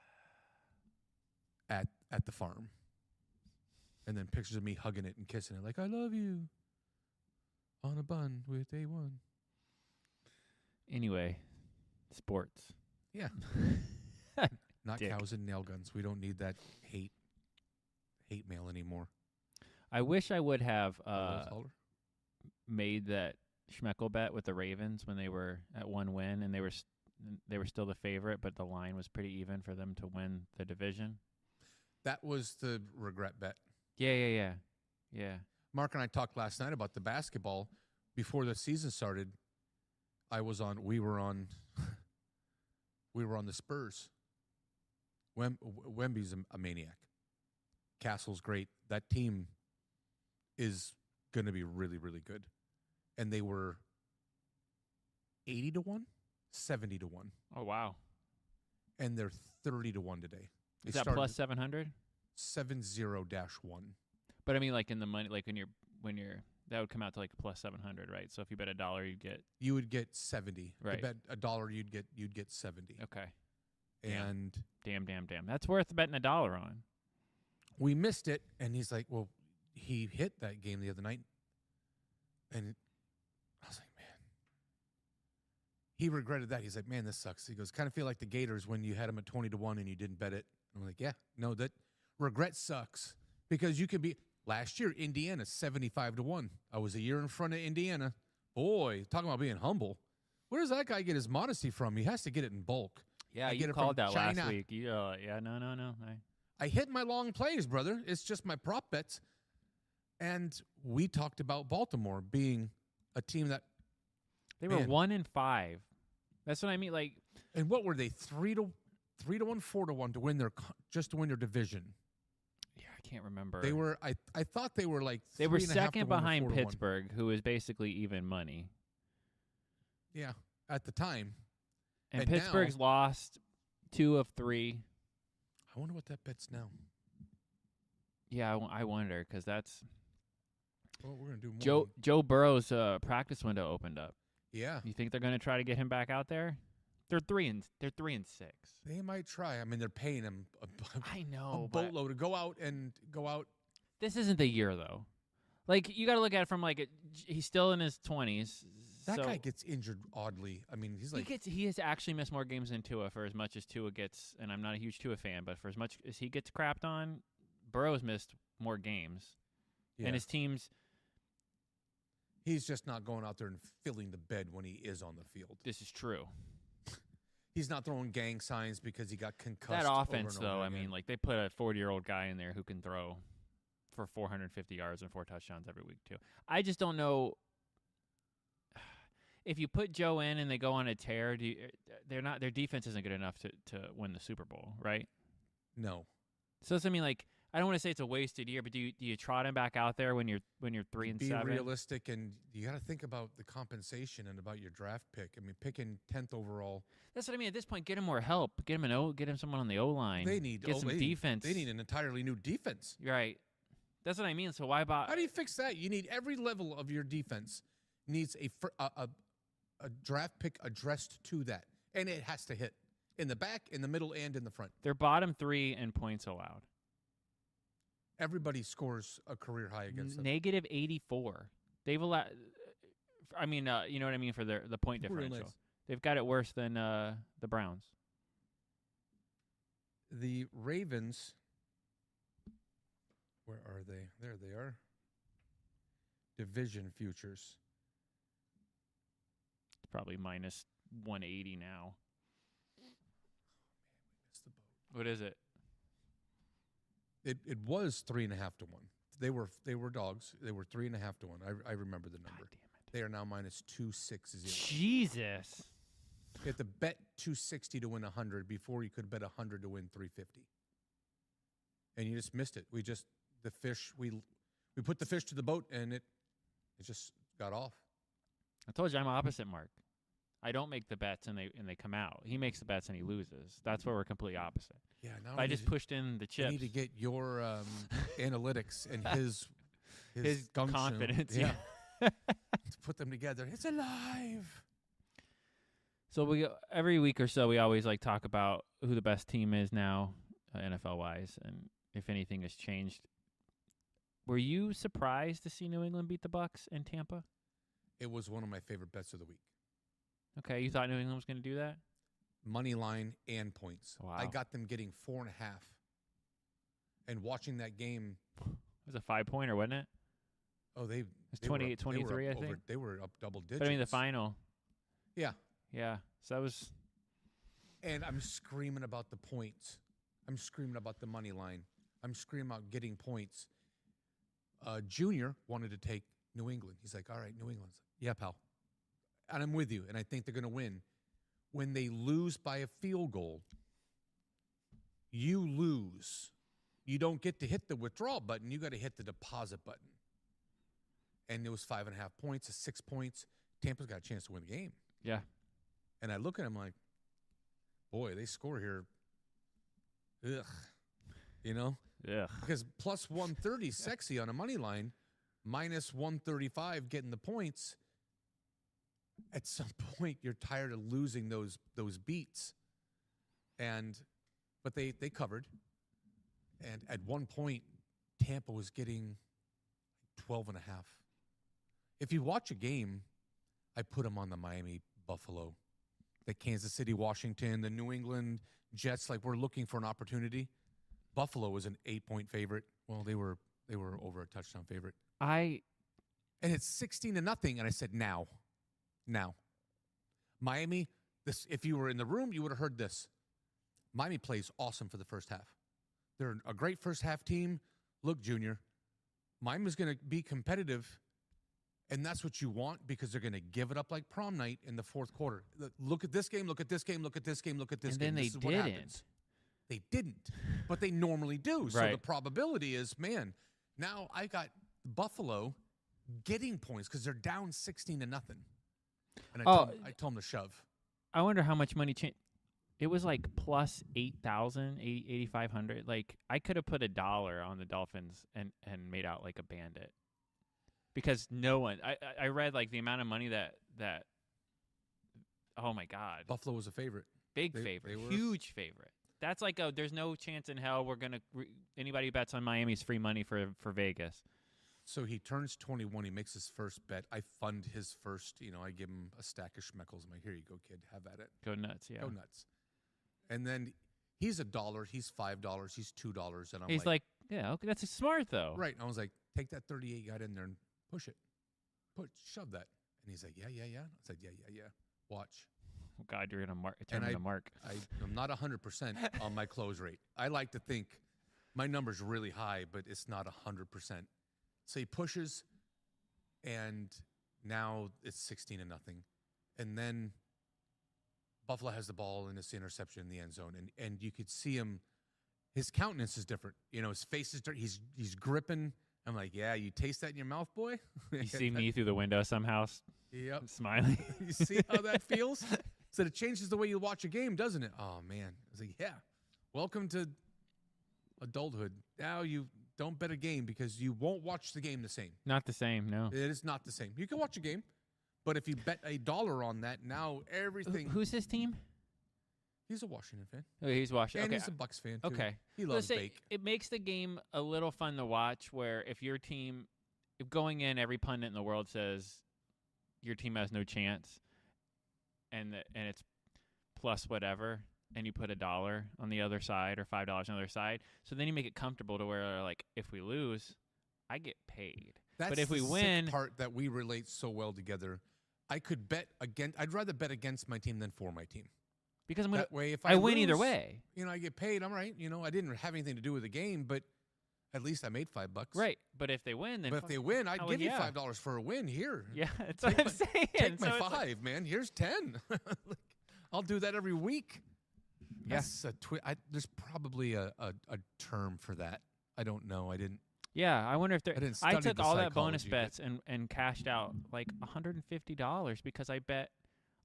at the farm. And then pictures of me hugging it and kissing it like, I love you. On a bun with A1. Anyway, sports. Yeah. Not Dick. cows and nail guns. We don't need that hate mail anymore. I wish I would have Taller? made that Schmeckel bet with the Ravens when they were at 1 win, and they were still the favorite, but the line was pretty even for them to win the division. That was the regret bet. Yeah. Mark and I talked last night about the basketball. Before the season started, we were on the Spurs. Wemby's a maniac. Castle's great. That team is going to be really, really good. And they were 80-1, 70-1. Oh, wow. And they're 30-1 today. Is that plus 700? 70-1. But I mean, like in the money, like when you're that would come out to like plus 700, right? So if you bet $1, you would get 70. Right. You bet $1, you'd get 70. Okay. And damn. That's worth betting $1 on. We missed it, and he's like, well, he hit that game the other night. And I was like, man. He regretted that. He's like, man, this sucks. He goes, kind of feel like the Gators when you had them at 20-1 and you didn't bet it. I'm like, yeah, no, that regret sucks. Because you could be, last year, Indiana, 75-1. I was a year in front of Indiana. Boy, talking about being humble. Where does that guy get his modesty from? He has to get it in bulk. Yeah, you called that China. last week. No. I hit my long plays, brother. It's just my prop bets. And we talked about Baltimore being a team that They were Man. 1-5. That's what I mean. Like, and what were they 3-1, 4-1 to win just to win their division. yeah, I can't remember. They were I thought they were like They were 3.5 to second 1 or behind 4-1. Pittsburgh, who is basically even money. Yeah, at the time. And And Pittsburgh's lost 2 of 3. I wonder what that bet's now. Yeah, I wonder because that's Well, we're gonna do more. Joe Burrow's practice window opened up. Yeah, You think they're going to try to get him back out there? They're 3-6. they might try. I mean, they're paying him I a know, but boatload to go out. this isn't the year though. Like you got to look at it from he's still in his 20s. That so guy gets injured oddly. I mean, he's like he has actually missed more games than Tua for as much as Tua gets, and I'm not a huge Tua fan, but for as much as he gets crapped on, Burrow's missed more games, yeah. and his teams. He's just not going out there and filling the bed when he is on the field. This is true. He's not throwing gang signs because he got concussed. That offense, over and over though, I again. mean, like they put a 40-year-old guy in there who can throw for 450 yards and 4 touchdowns every week too. I just don't know if you put Joe in and they go on a tear. Their defense isn't good enough to win the Super Bowl, right? No. So I mean, like I don't want to say it's a wasted year, but do you trot him back out there when you're 3-7? Be realistic, and you got to think about the compensation and about your draft pick. I mean, picking 10th overall. That's what I mean. At this point, get him more help. Get him someone on the O line. They need get some defense. They need an entirely new defense. Right. That's what I mean. So why buy? How do you fix that? You need every level of your defense needs a draft pick addressed to that, and it has to hit in the back, in the middle, and in the front. They're bottom 3 in points allowed. Everybody scores a career high against them. Negative 84. They've allowed. I mean, you know what I mean for the point Real differential. nice. They've got it worse than the Browns. The Ravens. Where are they? There they are. Division futures. It's probably minus 180 now. Missed the boat. What is it? It was 3.5 to 1. They were dogs. They were 3.5 to 1. I remember the number. God damn it. They are now minus 260. Jesus. You have to bet 260 to win 100 before you could bet 100 to win 350. And you just missed it. We put the fish to the boat and it just got off. I told you I'm opposite Mark. I don't make the bets and they come out. He makes the bets and he loses. That's where we're completely opposite. Yeah, now I just pushed in the I chips. need to get your analytics and his gumption. Confidence. Yeah. To put them together. It's alive. So every week or so we always talk about who the best team is now, NFL wise, and if anything has changed. Were you surprised to see New England beat the Bucs in Tampa? It was one of my favorite bets of the week. Okay, you thought New England was going to do that? Money line and points. Wow. I got them getting 4.5. And watching that game. It was a 5-pointer, wasn't it? Oh, they. It's they were 28-23, up I think. They were up double digits. But I mean, the final. Yeah. Yeah. So that was. And I'm screaming about the points. I'm screaming about the money line. I'm screaming about getting points. Junior wanted to take New England. He's like, all right, New England's. Yeah, pal. And I'm with you, and I think they're going to win. When they lose by a field goal, you lose. You don't get to hit the withdrawal button. You got to hit the deposit button. And it was 5.5 points, 6 points. Tampa's got a chance to win the game. Yeah. And I look at him like, boy, they score here. Ugh. You know? Yeah. Because plus 130 sexy on a money line, minus 135 getting the points. At some point, you're tired of losing those beats. But they covered. And at one point, Tampa was getting 12.5. If you watch a game, I put them on the Miami Buffalo, the Kansas City Washington, the New England Jets. Like, we're looking for an opportunity. Buffalo was an 8-point favorite. Well, they were over a touchdown favorite. And it's 16-0. And I said, now. Miami, if you were in the room, you would have heard this. Miami plays awesome for the first half. They're a great first half team. Look, Junior, Miami's going to be competitive, and that's what you want because they're going to give it up like prom night in the fourth quarter. Look at this game, look at this game, look at this game, look at this And game. then This they is what didn't. happens. They didn't, but they normally do. So Right. the probability is, man, now I got Buffalo getting points because they're down 16-0. And I told them to shove. I wonder how much money changed. It was like plus 8,000, 8,500. Like I could have put $1 on the Dolphins and made out like a bandit. Because no one, I read like the amount of money that oh my God. Buffalo was a favorite. Big They favorite. were- Huge favorite. That's like there's no chance in hell we're going to, anybody bets on Miami's free money for Vegas. So he turns 21. He makes his first bet. I fund his first, I give him a stack of schmeckles. I'm like, here you go, kid. Have at it. Go nuts, yeah. Go nuts. And then he's $1. He's $5. He's $2. And I'm He's like, yeah, okay, that's smart though. right. And I was like, take that 38 you got in there and push it. Shove that. And he's like, yeah. I said, yeah. Watch. Oh God, you're going to turn And into Mark. I'm not 100% on my close rate. I like to think my number's really high, but it's not 100%. So he pushes, and now it's 16-0. And then Buffalo has the ball, and it's the interception in the end zone. And you could see him, his countenance is different. His face is dirty. He's gripping. I'm like, yeah, you taste that in your mouth, boy? You see me through the window somehow Yep. smiling. You see how that feels? So it changes the way you watch a game, doesn't it? Oh, man. I was like, yeah, welcome to adulthood. Now you don't bet a game because you won't watch the game the same. Not the same, no. It is not the same. You can watch a game, but if you bet $1 on that, now everything. Who's his team? He's a Washington fan. Oh, he's watching. And Okay. he's a Bucks fan, too. Okay. He loves Let's say bake. it makes the game a little fun to watch where if your team, if going in, every pundit in the world says your team has no chance and it's plus whatever, and you put $1 on the other side or $5 on the other side. So then you make it comfortable to where, like, if we lose, I get paid. That's but if we the sick win, part that we relate so well together. I could bet against. I'd rather bet against my team than for my team. because I'm gonna, That way, if I win lose, either way. I get paid. I'm right. I didn't have anything to do with the game, but at least I made $5. Right. But if they win, then But if they win, I'd hell give you yeah. $5 for a win. Here, yeah, that's what I'm saying. take my So it's 5, like- man. Here's 10. I'll do that every week. Yes. That's there's probably a term for that. I don't know. I didn't. Yeah, I wonder if there. I didn't I study took the all that bonus psychology, but- bets and cashed out like $150 because I bet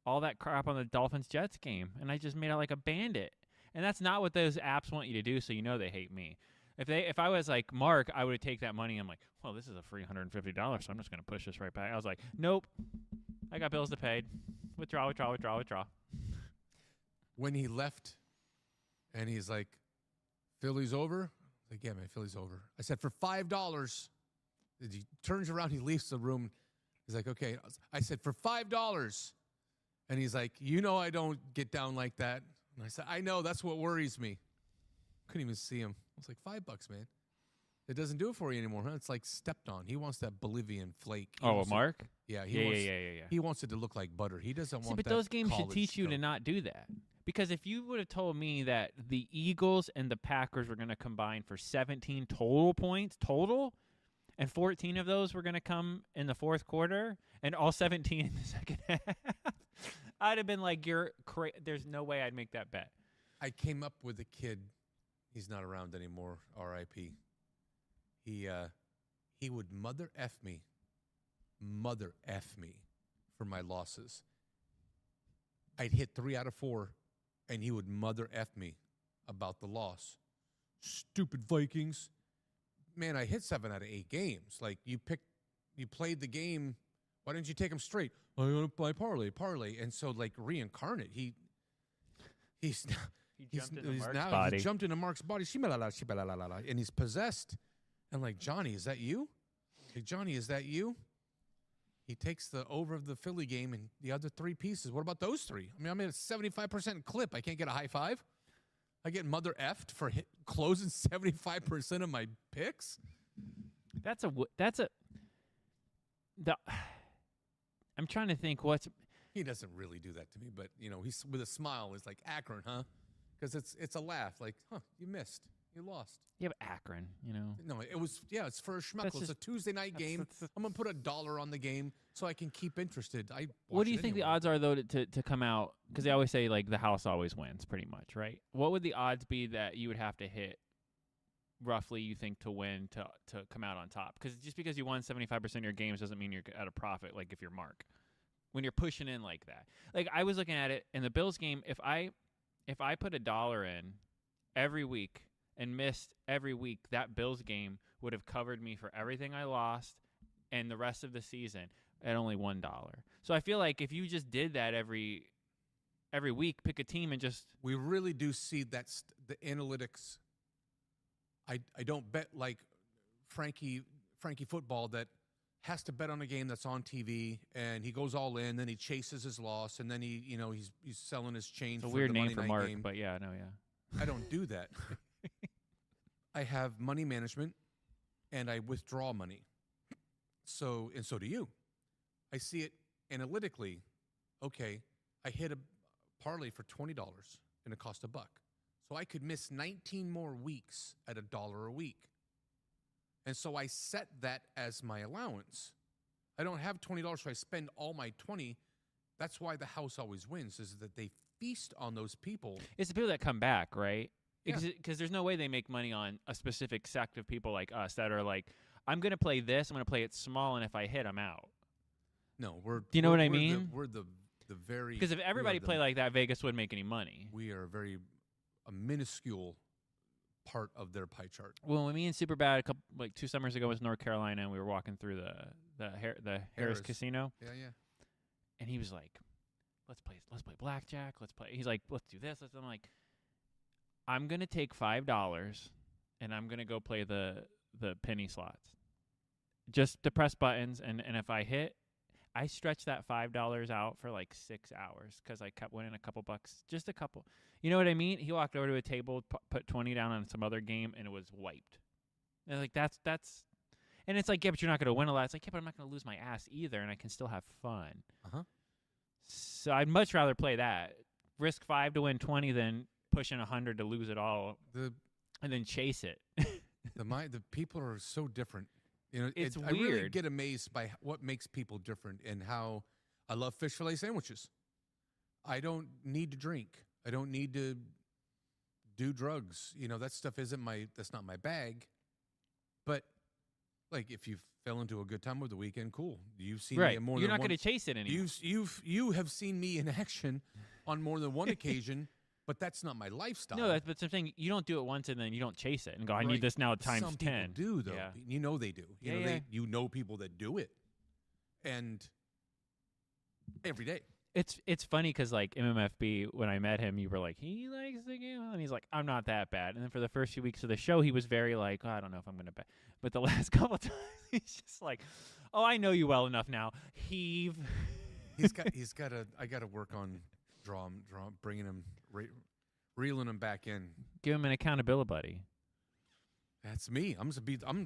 all that crap on the Dolphins Jets game, and I just made out like a bandit. And that's not what those apps want you to do, so they hate me. If I was like Mark, I would take that money. I'm like, well, this is a free $150, so I'm just gonna push this right back. I was like, nope, I got bills to pay. Withdraw. When he left, and he's like, "Philly's over." I was like, yeah, man, Philly's over. I said, for $5. He turns around, he leaves the room. He's like, okay. I said, for $5. And he's like, I don't get down like that. And I said, I know, that's what worries me. Couldn't even see him. I was like, $5, man. It doesn't do it for you anymore, huh? It's like stepped on. He wants that Bolivian flake. He Oh, wants it- Mark? Yeah, Yeah. He wants it to look like butter. He doesn't See, want but that those games should college teach you to stuff. not do that. Because if you would have told me that the Eagles and the Packers were going to combine for 17 total points, and 14 of those were going to come in the fourth quarter, and all 17 in the second half, I'd have been like, there's no way I'd make that bet. I came up with a kid. He's not around anymore. R.I.P. He would mother F me for my losses. I'd hit 3 out of 4, and he would mother F me about the loss. Stupid Vikings. Man, I hit 7 out of 8 games. Like, you played the game. Why didn't you take them straight? I parlay. And so, like, reincarnate. He's He jumped into Mark's now body. he jumped into Mark's body. Shibala, and he's possessed. And like, Johnny, is that you? Like, Johnny, is that you? He takes the over of the Philly game and the other 3 pieces. What about those 3? I mean, I'm at a 75% clip. I can't get a high five. I get mother effed for closing 75% of my picks. I'm trying to think He doesn't really do that to me, but he's with a smile. It's like, Akron, huh? Because it's a laugh. Like, huh, you missed. You lost. You have Akron, you know. No, it was it's for a schmuckle. That's It's a just- Tuesday night game. I'm gonna put $1 on the game so I can keep interested. What do you think the odds are though to come out? Because they always say like the house always wins, pretty much, right? What would the odds be that you would have to hit, roughly, you think, to win to come out on top? Because just because you won 75% of your games doesn't mean you're at a profit. Like if you're Mark, when you're pushing in like that. Like I was looking at it in the Bills game. If I put $1 in every week and missed every week, that Bills game would have covered me for everything I lost and the rest of the season at only $1. So I feel like if you just did that every week, pick a team and just we really do see that the analytics. I don't bet like Frankie football that has to bet on a game that's on TV and he goes all in, then he chases his loss, and then he's selling his chain. It's a for weird the name Monday for night Mark, game. but yeah, no, yeah. I don't do that. I have money management, and I withdraw money. So do you. I see it analytically. Okay, I hit a parlay for $20 and it cost $1. So I could miss 19 more weeks at $1 a week. And so I set that as my allowance. I don't have $20, so I spend all my 20. That's why the house always wins, is that they feast on those people. It's the people that come back, right? Yeah. Because there's no way they make money on a specific sect of people like us that are like, I'm going to play this, I'm going to play it small, and if I hit, I'm out. No, we're. Do you know what I we're mean? We're the very. Because if everybody played like that, Vegas wouldn't make any money. We are a minuscule part of their pie chart. Well, when me and Superbad 2 summers ago was North Carolina, and we were walking through the Harris Casino, Yeah. and he was like, "Let's play blackjack. He's like, let's do this." I'm like, I'm gonna take $5 and I'm gonna go play the penny slots, just to press buttons, and if I hit, I stretched that $5 out for like 6 hours because I kept winning a couple bucks, just a couple. You know what I mean? He walked over to a table, put 20 down on some other game, and it was wiped. And like that's, and it's like, yeah, but you're not gonna win a lot. It's like, yeah, but I'm not gonna lose my ass either, and I can still have fun. So I'd much rather play that, risk 5 to win 20 than pushing 100 to lose it all, and then chase it. The people are so different. It's I really weird. get amazed by what makes people different, and how I love fish fillet sandwiches. I don't need to drink. I don't need to do drugs. That stuff that's not my bag. But like, if you fell into a good time over the weekend, cool. You've seen me more You're than not one. going to chase it anymore. You have seen me in action on more than one occasion, but that's not my lifestyle. No, but something you don't do it once and then you don't chase it and go, I need Right. this now times Some 10. people do, though. Yeah. They do. Yeah. You know people that do it, and every day. It's funny because like MMFB, when I met him, you were like, he likes the game, and he's like, I'm not that bad. And then for the first few weeks of the show, he was very like, I don't know if I'm gonna bet. But the last couple times, he's just like, oh, I know you well enough now. Heave. I got to work on bringing him, reeling him back in. Give him an accountability buddy. That's me. I'm the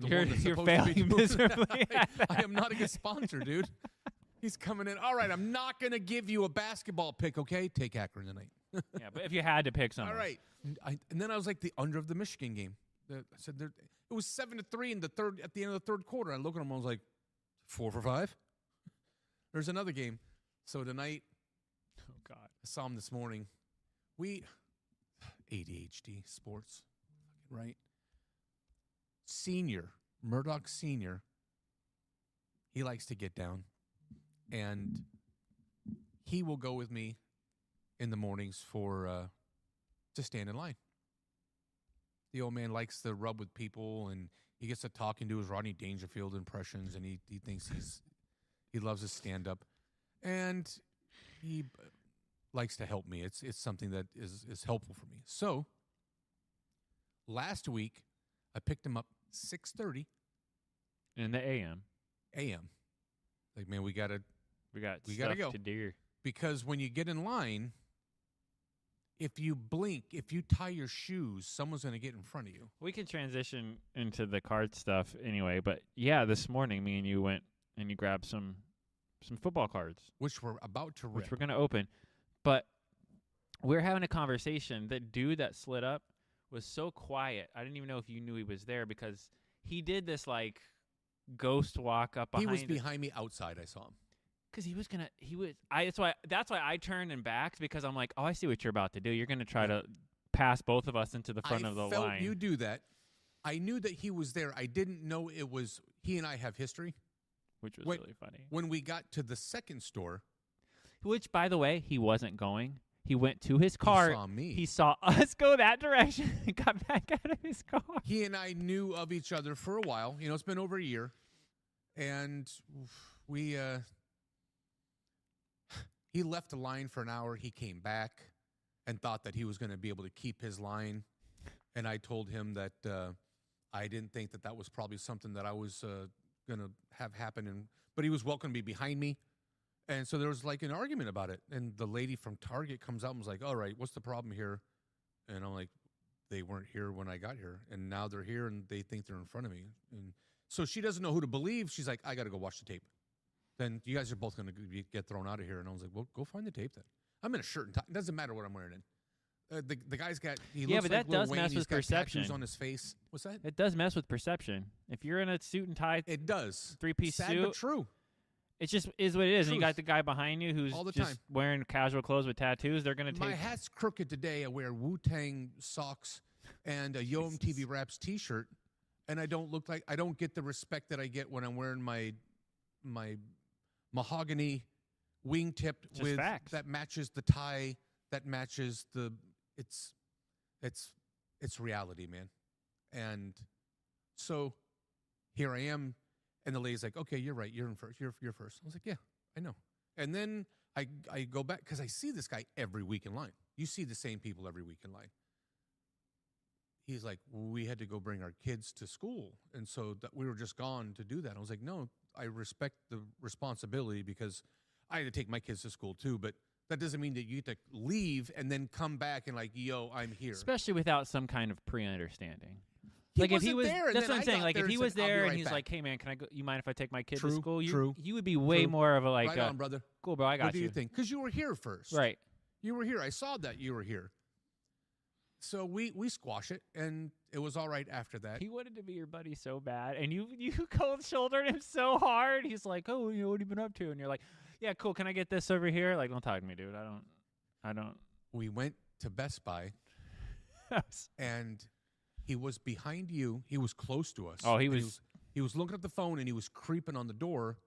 You're- one that's you're supposed to be failing doing miserably that. at I am not a good sponsor, dude. He's coming in. All right, I'm not going to give you a basketball pick, okay? Take Akron tonight. Yeah, but if you had to pick someone. All right. And then I was like the under of the Michigan game. I said it was 7-3 in the third at the end of the third quarter. I look at him, I was like, 4 for 5. There's another game. So tonight, Oh God. I saw him this morning. ADHD sports, right? Murdock Senior. He likes to get down, and he will go with me in the mornings for to stand in line. The old man likes to rub with people, and he gets to talk and do his Rodney Dangerfield impressions, and he thinks he loves his stand up, and he likes to help me. It's something that is helpful for me. So last week I picked him up 6:30 In the AM. a.m. Like, man, we gotta stuff go. to do. because when you get in line, if you blink, if you tie your shoes, someone's going to get in front of you. We can transition into the card stuff anyway, but yeah, this morning me and you went and you grabbed some football cards, Which we're about to rip. which we're going to open. But we're having a conversation. The dude that slid up was so quiet. I didn't even know if you knew he was there because he did this like ghost walk up behind. He was behind me outside. I saw him. Because that's why I turned and backed, because I'm like, oh, I see what you're about to do. You're gonna try to pass both of us into the front of the I felt line. you do that. I knew that he was there. I didn't know it was he and I have history, which was really funny. When we got to the second store, which, by the way, he wasn't going. He went to his car. He saw me. He saw us go that direction and got back out of his car. He and I knew of each other for a while. You know, it's been over a year, and we. He left the line for an hour. He came back and thought that he was going to be able to keep his line. And I told him that I didn't think that that was probably something that I was going to have happen. But he was welcome to be behind me. And so there was like an argument about it. And the lady from Target comes out and was like, all right, what's the problem here? And I'm like, they weren't here when I got here. And now they're here and they think they're in front of me. And so she doesn't know who to believe. She's like, I got to go watch the tape. Then you guys are both going to get thrown out of here. And I was like, well, go find the tape then. I'm in a shirt and tie. It doesn't matter what I'm wearing in. The guy's got, he looks but like that Lil does Wayne. mess He's with got perception. tattoos on his face. What's that? It does mess with perception. If you're in a suit and tie, It does. three-piece Sad suit, but true. it just is what it is. And you Truth. got the guy behind you who's All the just time. wearing casual clothes with tattoos. They're going to My take. hat's crooked today. I wear Wu-Tang socks and a Yo MTV Raps T-shirt, and I don't get the respect that I get when I'm wearing my mahogany wingtip Just with facts. that matches the tie, that matches the. It's reality, man. And so here I am, and the lady's like, "Okay, you're right. You're in first. You're first." I was like, "Yeah, I know." And then I go back because I see this guy every week in line. You see the same people every week in line. He's like, we had to go bring our kids to school, and so that we were just gone to do that. I was like, no, I respect the responsibility because I had to take my kids to school too, but that doesn't mean that you get to leave and then come back and like, yo, I'm here. Especially without some kind of pre-understanding. He Like if he wasn't was, there, and that's then what I'm I saying. got Like there if he and was said, "I'll be there and right he's back." like, "Hey man, can I go? You mind if I take my kid to True, school?" true, You would be way true. more of a like, Right on, brother. cool, bro. I got What do you think? Because you were here first. Right. You were here. I saw that you were here. So we squash it, and it was all right after that. He wanted to be your buddy so bad, and you cold shouldered him so hard. He's like, "Oh, what have you been up to?" And you're like, "Yeah, cool. Can I get this over here?" Like, don't talk to me, dude. I don't. We went to Best Buy, and he was behind you. He was close to us. Oh, He was looking at the phone, and he was creeping on the door.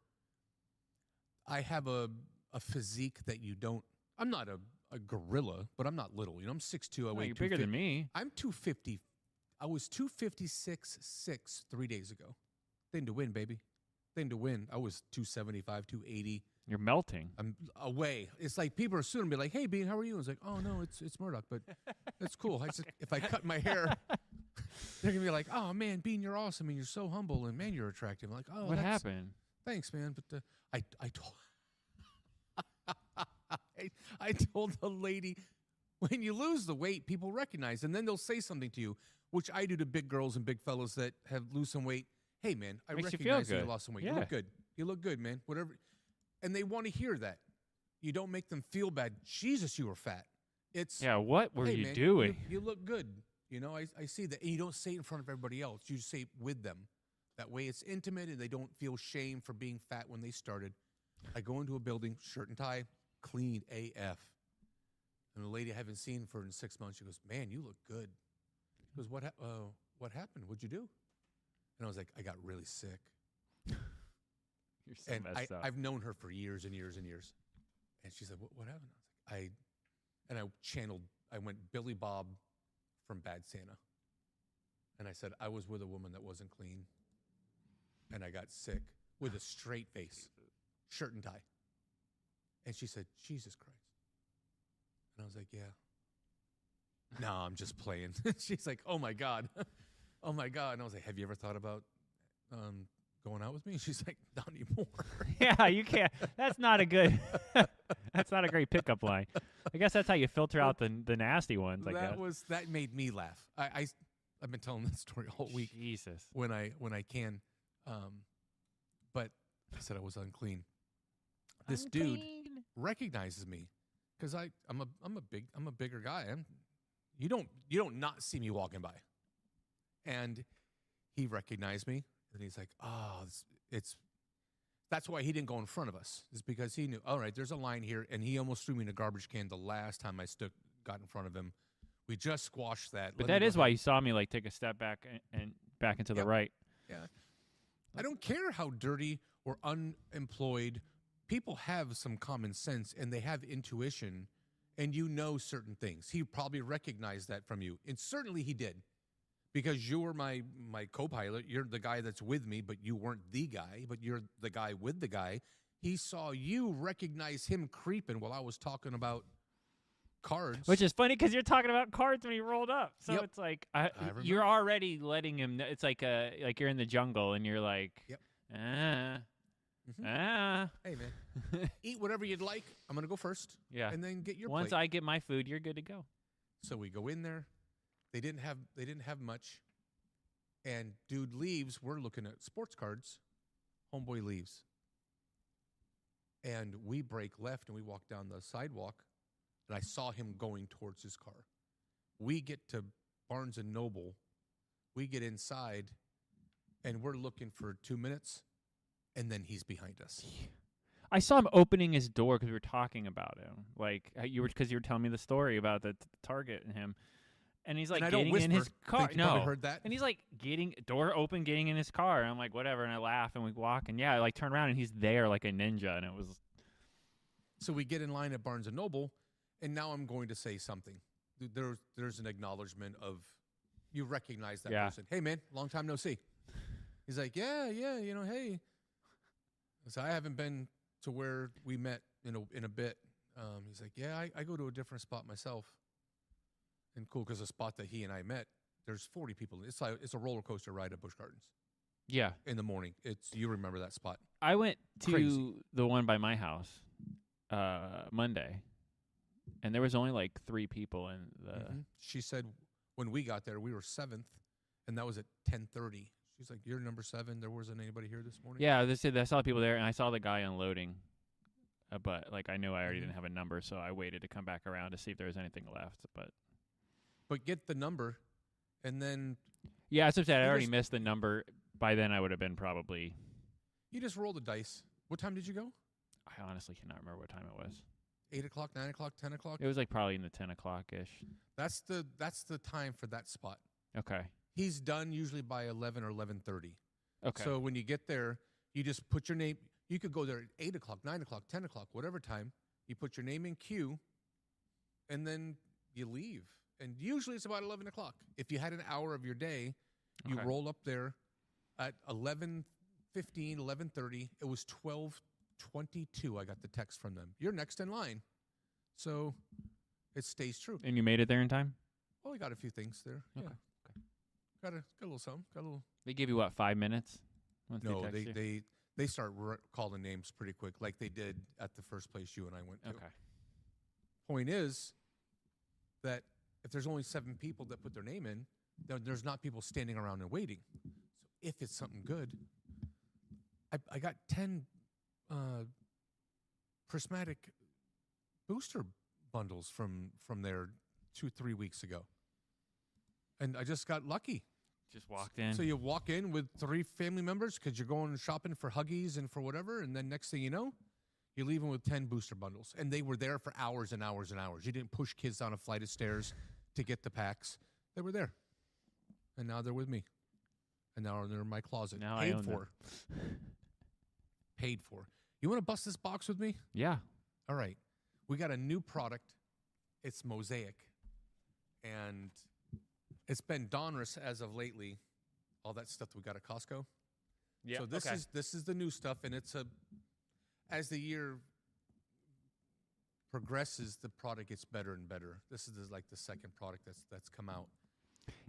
I have a physique that you don't. I'm not a gorilla, but I'm not little. You know, I'm 6'2". I weigh You're bigger than me. I'm 250. I was 256.6 3 days ago. Thing to win, baby. Thing to win. I was 275, 280. You're melting. I'm away. It's like people are soon gonna be like, "Hey, Bean, how are you?" It's like, "Oh no, it's Murdock, but that's cool." If I cut my hair, they're gonna be like, "Oh man, Bean, you're awesome and you're so humble and man, you're attractive." I'm like, "Oh, What happened? Thanks, man." But I told I told the lady, when you lose the weight, people recognize, and then they'll say something to you, which I do to big girls and big fellas that have lose some weight. Hey, man, I Makes you feel recognize that you good. lost some weight. Yeah. You look good. You look good, man. Whatever. And they want to hear that. You don't make them feel bad. Jesus, you were fat. It's Yeah, what were hey, you man, doing? You look good. You know, I see that. And you don't say it in front of everybody else. You say it with them. That way it's intimate and they don't feel shame for being fat when they started. I go into a building, shirt and tie, clean AF. And the lady I haven't seen for in 6 months, she goes, "Man, you look good." She goes, what happened? What'd you do? And I was like, I got really sick. You're so And messed up. I've known her for years and years and years. And she said, what happened? I went Billy Bob from Bad Santa. And I said, I was with a woman that wasn't clean. And I got sick with a straight face, shirt and tie. And she said, Jesus Christ. And I was like, yeah. No, I'm just playing. She's like, oh my God. Oh my God. And I was like, have you ever thought about going out with me? She's like, not anymore. Yeah, you can't. That's not a good. That's not a great pickup line. I guess that's how you filter out the nasty ones. I guess That made me laugh. I've been telling that story all week Jesus. when I can, but I said I was unclean. This dude recognizes me because I'm a bigger guy. you don't not see me walking by. And he recognized me, and he's like, oh, that's why he didn't go in front of us, is because he knew, all right, there's a line here, and he almost threw me in a garbage can the last time I got in front of him. We just squashed that. But that is why you saw me like take a step back and back into the right. Yeah. I don't care how dirty or unemployed. People have some common sense, and they have intuition, and you know certain things. He probably recognized that from you, and certainly he did. Because you were my co-pilot. You're the guy that's with me, but you weren't the guy, but you're the guy with the guy. He saw you recognize him creeping while I was talking about cards. Which is funny because you're talking about cards when he rolled up. So Yep. it's like you're already letting him know. It's like you're in the jungle and you're like, yep. Hey, man, eat whatever you'd like. I'm going to go first. Yeah. And then get your Once plate. I get my food, you're good to go. So we go in there. They didn't have much. And dude leaves. We're looking at sports cards. Homeboy leaves. And we break left and we walk down the sidewalk. And I saw him going towards his car. We get to Barnes & Noble. We get inside. And we're looking for 2 minutes. And then he's behind us. I saw him opening his door because we were talking about him. Like, because you were telling me the story about the Target and him. And he's like getting in his car. You probably heard that. And he's like getting door open, getting in his car. And I'm like, whatever. And I laugh and we walk. And yeah, I like turn around and he's there like a ninja. And it was. So we get in line at Barnes & Noble. And now I'm going to say something. There's an acknowledgement of you recognize that person. Hey, man, long time no see. He's like, yeah, hey. So I haven't been to where we met in a bit. He's like, yeah, I go to a different spot myself. And cool, because the spot that he and I met, there's 40 people. It's a roller coaster ride at Busch Gardens. Yeah. In the morning. You remember that spot. I went to Crazy. the one by my house Monday, and there was only like 3 people in the. Mm-hmm. She said when we got there, we were 7th, and that was at 10:30. She's like, "You're number 7. There wasn't anybody here this morning." Yeah, I saw people there, and I saw the guy unloading, but like I knew I already didn't have a number, so I waited to come back around to see if there was anything left. But get the number, and then. Yeah, as I said, I already missed the number. By then, I would have been probably. You just roll the dice. What time did you go? I honestly cannot remember what time it was. 8 o'clock, 9 o'clock, 10 o'clock? It was like probably in the 10 o'clock ish. That's the time for that spot. Okay. He's done usually by 11 or 11:30. Okay. So when you get there, you just put your name. You could go there at 8 o'clock, 9 o'clock, 10 o'clock, whatever time. You put your name in queue, and then you leave. And usually it's about 11 o'clock. If you had an hour of your day, you roll up there at 11:15, 11:30. It was 12:22. I got the text from them. You're next in line. So it stays true. And you made it there in time? Well, we got a few things there. Okay. Yeah. Got a little something. Got a little. They give you what, 5 minutes? Once No, text you? they start calling names pretty quick, like they did at the first place you and I went to. Okay. Point is that if there's only 7 people that put their name in, there's not people standing around and waiting. So if it's something good, I got 10 prismatic booster bundles from there 2-3 weeks ago. And I just got lucky. Just walked in. So you walk in with 3 family members because you're going shopping for Huggies and for whatever, and then next thing you know, you're leaving with 10 booster bundles. And they were there for hours and hours and hours. You didn't push kids down a flight of stairs to get the packs. They were there. And now they're with me. And now they're in my closet. Now Paid I own for. Paid for. You want to bust this box with me? Yeah. All right. We got a new product. It's Mosaic. And it's been Donruss as of lately. All that stuff that we got at Costco. Yeah. So this is the new stuff, and it's as the year progresses, the product gets better and better. This is like the second product that's come out.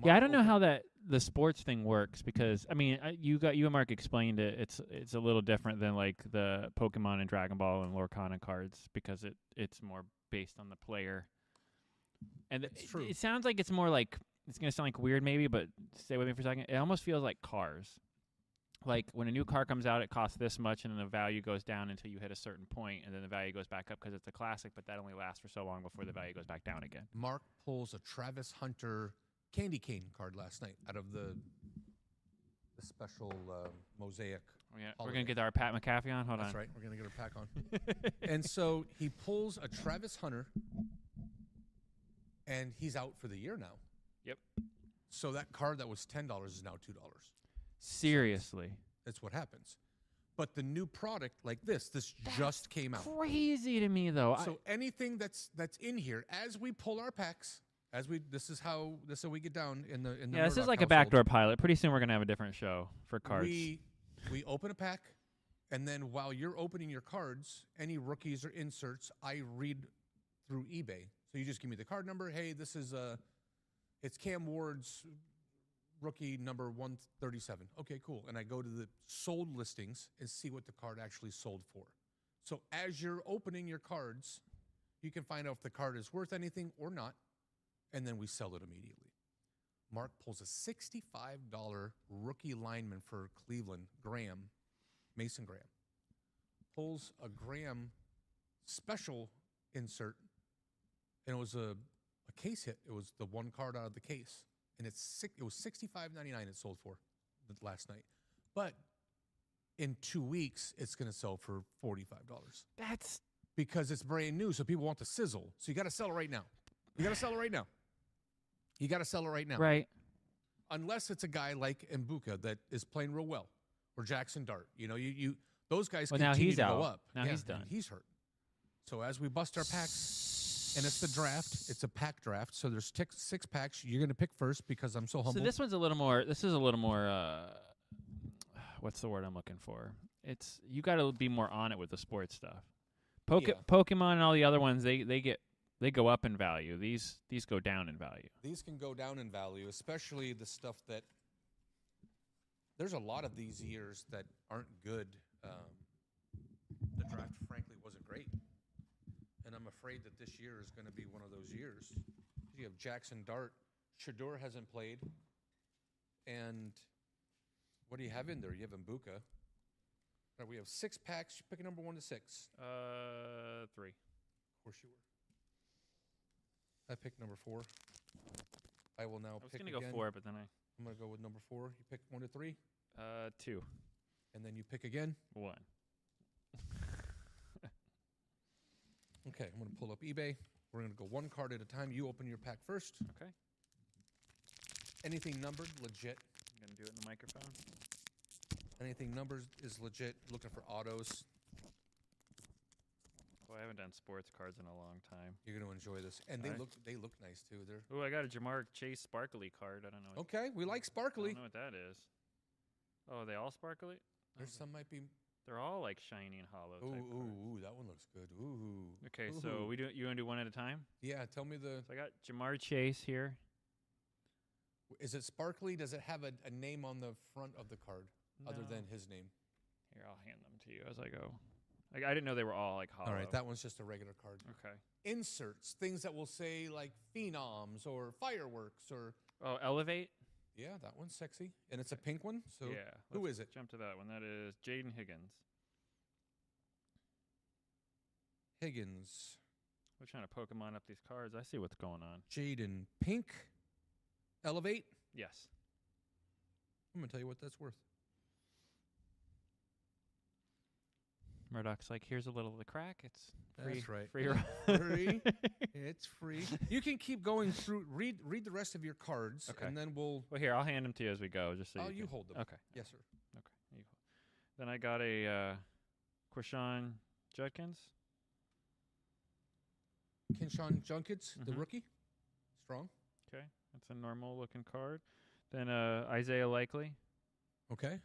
Yeah, I don't know how the sports thing works because I mean, you and Mark explained it. It's a little different than like the Pokemon and Dragon Ball and Lorcana cards because it's more based on the player. And it sounds like it's more like it's gonna sound like weird maybe, but stay with me for a second. It almost feels like cars. like when a new car comes out, it costs this much, and then the value goes down until you hit a certain point, and then the value goes back up because it's a classic. But that only lasts for so long before the value goes back down again. Mark pulls a Travis Hunter candy cane card last night out of the special mosaic. We're gonna get our Pat McAfee on. Hold on. That's right. We're gonna get our pack on. And so he pulls a Travis Hunter, and he's out for the year now. Yep. So that card that was $10 is now $2. Seriously. That's what happens. But the new product like this just came out. Crazy to me though. So anything that's in here, as we pull our packs, this is how we get down in the yeah, this is Murdock like household. a backdoor pilot. Pretty soon we're gonna have a different show for cards. We open a pack, and then while you're opening your cards, any rookies or inserts, I read through eBay. So you just give me the card number. Hey, this is it's Cam Ward's rookie number 137. Okay, cool. And I go to the sold listings and see what the card actually sold for. So as you're opening your cards, you can find out if the card is worth anything or not, and then we sell it immediately. Mark pulls a $65 rookie lineman for Cleveland, Mason Graham. Pulls a Graham special insert, and it was a case hit. It was the one card out of the case, and it was $65.99 it sold for last night. But in 2 weeks, it's going to sell for $45. That's because it's brand new, so people want the sizzle. So you got to sell it right now. You got to sell it right now. You got to sell it right now. right. Unless it's a guy like Mbuka that is playing real well, or Jackson Dart. You know, you those guys Well, now continue he's to go out. up. Now he's done. He's hurt. So as we bust our packs, and it's the draft, it's a pack draft. So there's 6 packs. You're going to pick first because I'm so humble. So this one's a little more. This is a little more. What's the word I'm looking for? It's you got to be more on it with the sports stuff. Yeah. Pokemon and all the other ones, they go up in value. These go down in value. These can go down in value, especially the stuff that there's a lot of these years that aren't good. The draft, frankly, wasn't great. And I'm afraid that this year is going to be one of those years. You have Jackson Dart. Shador hasn't played. And what do you have in there? You have Mbuka. All right, we have 6 packs. You pick a number 1 to 6. 3. Of course you were. I picked number 4. I will now I was pick gonna go again. 4, but then I'm going to go with number 4. You pick 1 to 3. 2. And then you pick again. 1. Okay, I'm going to pull up eBay. We're going to go 1 card at a time. You open your pack first. Okay. Anything numbered, legit. I'm gonna do it in the microphone. Anything numbered is legit. Looking for autos. Well, I haven't done sports cards in a long time. You're going to enjoy this. And Alright. they look nice too. They're Oh, I got a Jamar Chase sparkly card. I don't know. okay. We like I sparkly. don't know what that is. Oh, are they all sparkly? There's some might be. They're all like shiny and hollow. Ooh, type cards. ooh, that one looks good. Ooh. Okay, Ooh. so you want to do one at a time? Yeah, tell me the. So I got Jamar Chase here. Is it sparkly? Does it have a name on the front of the card other No. than his name? Here, I'll hand them to you as I go. I didn't know they were all like hollow. All right, that one's just a regular card. Okay. Inserts, things that will say like phenoms or fireworks or. Oh, Elevate? Yeah, that one's sexy. And it's a pink one. So yeah. who let's is it? Jump to that one. That is Jaden Higgins. Higgins. We're trying to Pokemon up these cards. I see what's going on. Jaden Pink. Elevate. Yes. I'm going to tell you what that's worth. Murdock's like, here's a little of the crack. It's free. That's right. Free. Free. It's free. You can keep going through. Read the rest of your cards, Okay. and then we'll. Well, here, I'll hand them to you as we go, just so You can- hold them. Okay. Yes, sir. Okay. You hold. Then I got a Quishon Judkins. Kinshawn Junkins, the Mhm. rookie. Strong. Okay. That's a normal looking card. Then Isaiah Likely, Okay.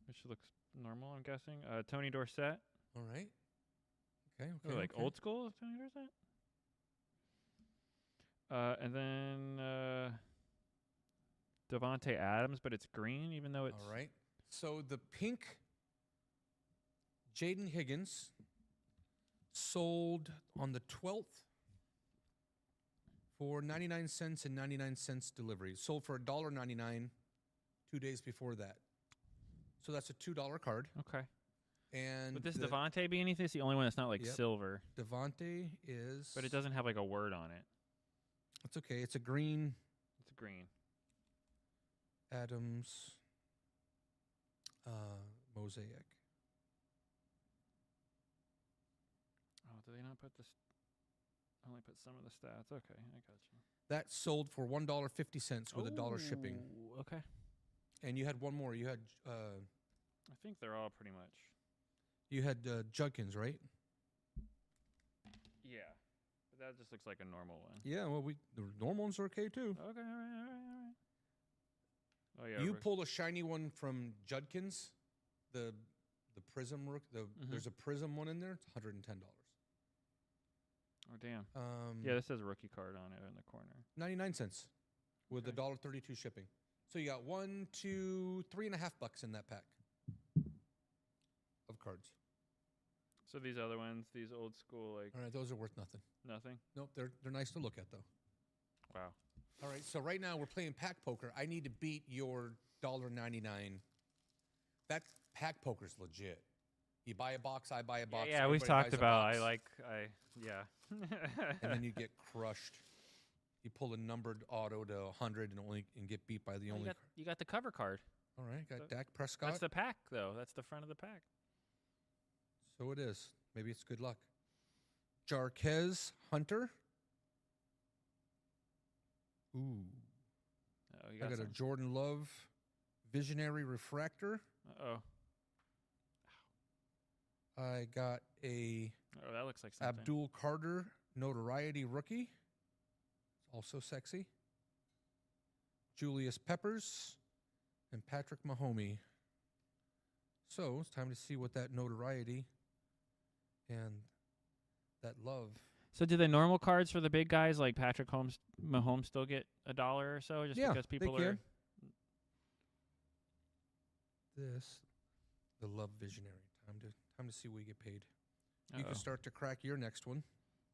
which looks normal, I'm guessing. Tony Dorsett. All right. Okay. Ooh, Okay. like okay. old school Tony Dorsett. And then Devontae Adams, but it's green, even though it's All right. So the pink Jaden Higgins sold on the 12th for 99 cents and 99 cents delivery. Sold for $1.99 2 days before that. So that's a $2 card. Okay. And Would this the Devontae be anything? It's the only one that's not like Yep. silver, Devontae is. but it doesn't have like a word on it. It's okay. It's a green It's green. Adams mosaic. Oh, do they not put this? Only put some of the stats. Okay, I got you. That sold for $1.50 with $1 shipping. Ooh, okay. And you had one more. You had I think they're all pretty much. Judkins, right? Yeah, but that just looks like a normal one. Yeah. Well, the normal ones are okay too. Okay, all right. Oh yeah. You pulled a shiny one from Judkins, the Prism Rook. There's a Prism one in there. It's $110. Oh damn. Yeah, this says rookie card on it in the corner. 99 cents with Okay. $1.32 shipping. So you got $1, $2, $3.50 in that pack of cards. So these other ones, these old school, like All right, those are worth nothing. nothing. Nope, they're nice to look at though. Wow. All right, so right now we're playing pack poker. I need to beat your $1.99. That pack poker's legit. You buy a box, I buy a box. Yeah, we've everybody talked buys a about. box, Yeah. and then you get crushed. You pull a numbered auto to 100 and get beat by the Well, only. you got the cover card. All right, got So- Dak Prescott. That's the pack, though. That's the front of the pack. So it is. Maybe it's good luck. Jarquez Hunter. Ooh. Oh, you I got got a Jordan Love Visionary Refractor. oh. I got a Oh, that looks like something. Abdul Carter Notoriety Rookie. Also sexy. Julius Peppers and Patrick Mahomey. So it's time to see what that notoriety and that love. So do the normal cards for the big guys like Patrick Mahomes still get $1 or so just Yeah, because they people can. are This, the Love Visionary. Time to see what we get paid. You Uh-oh. can start to crack your next one.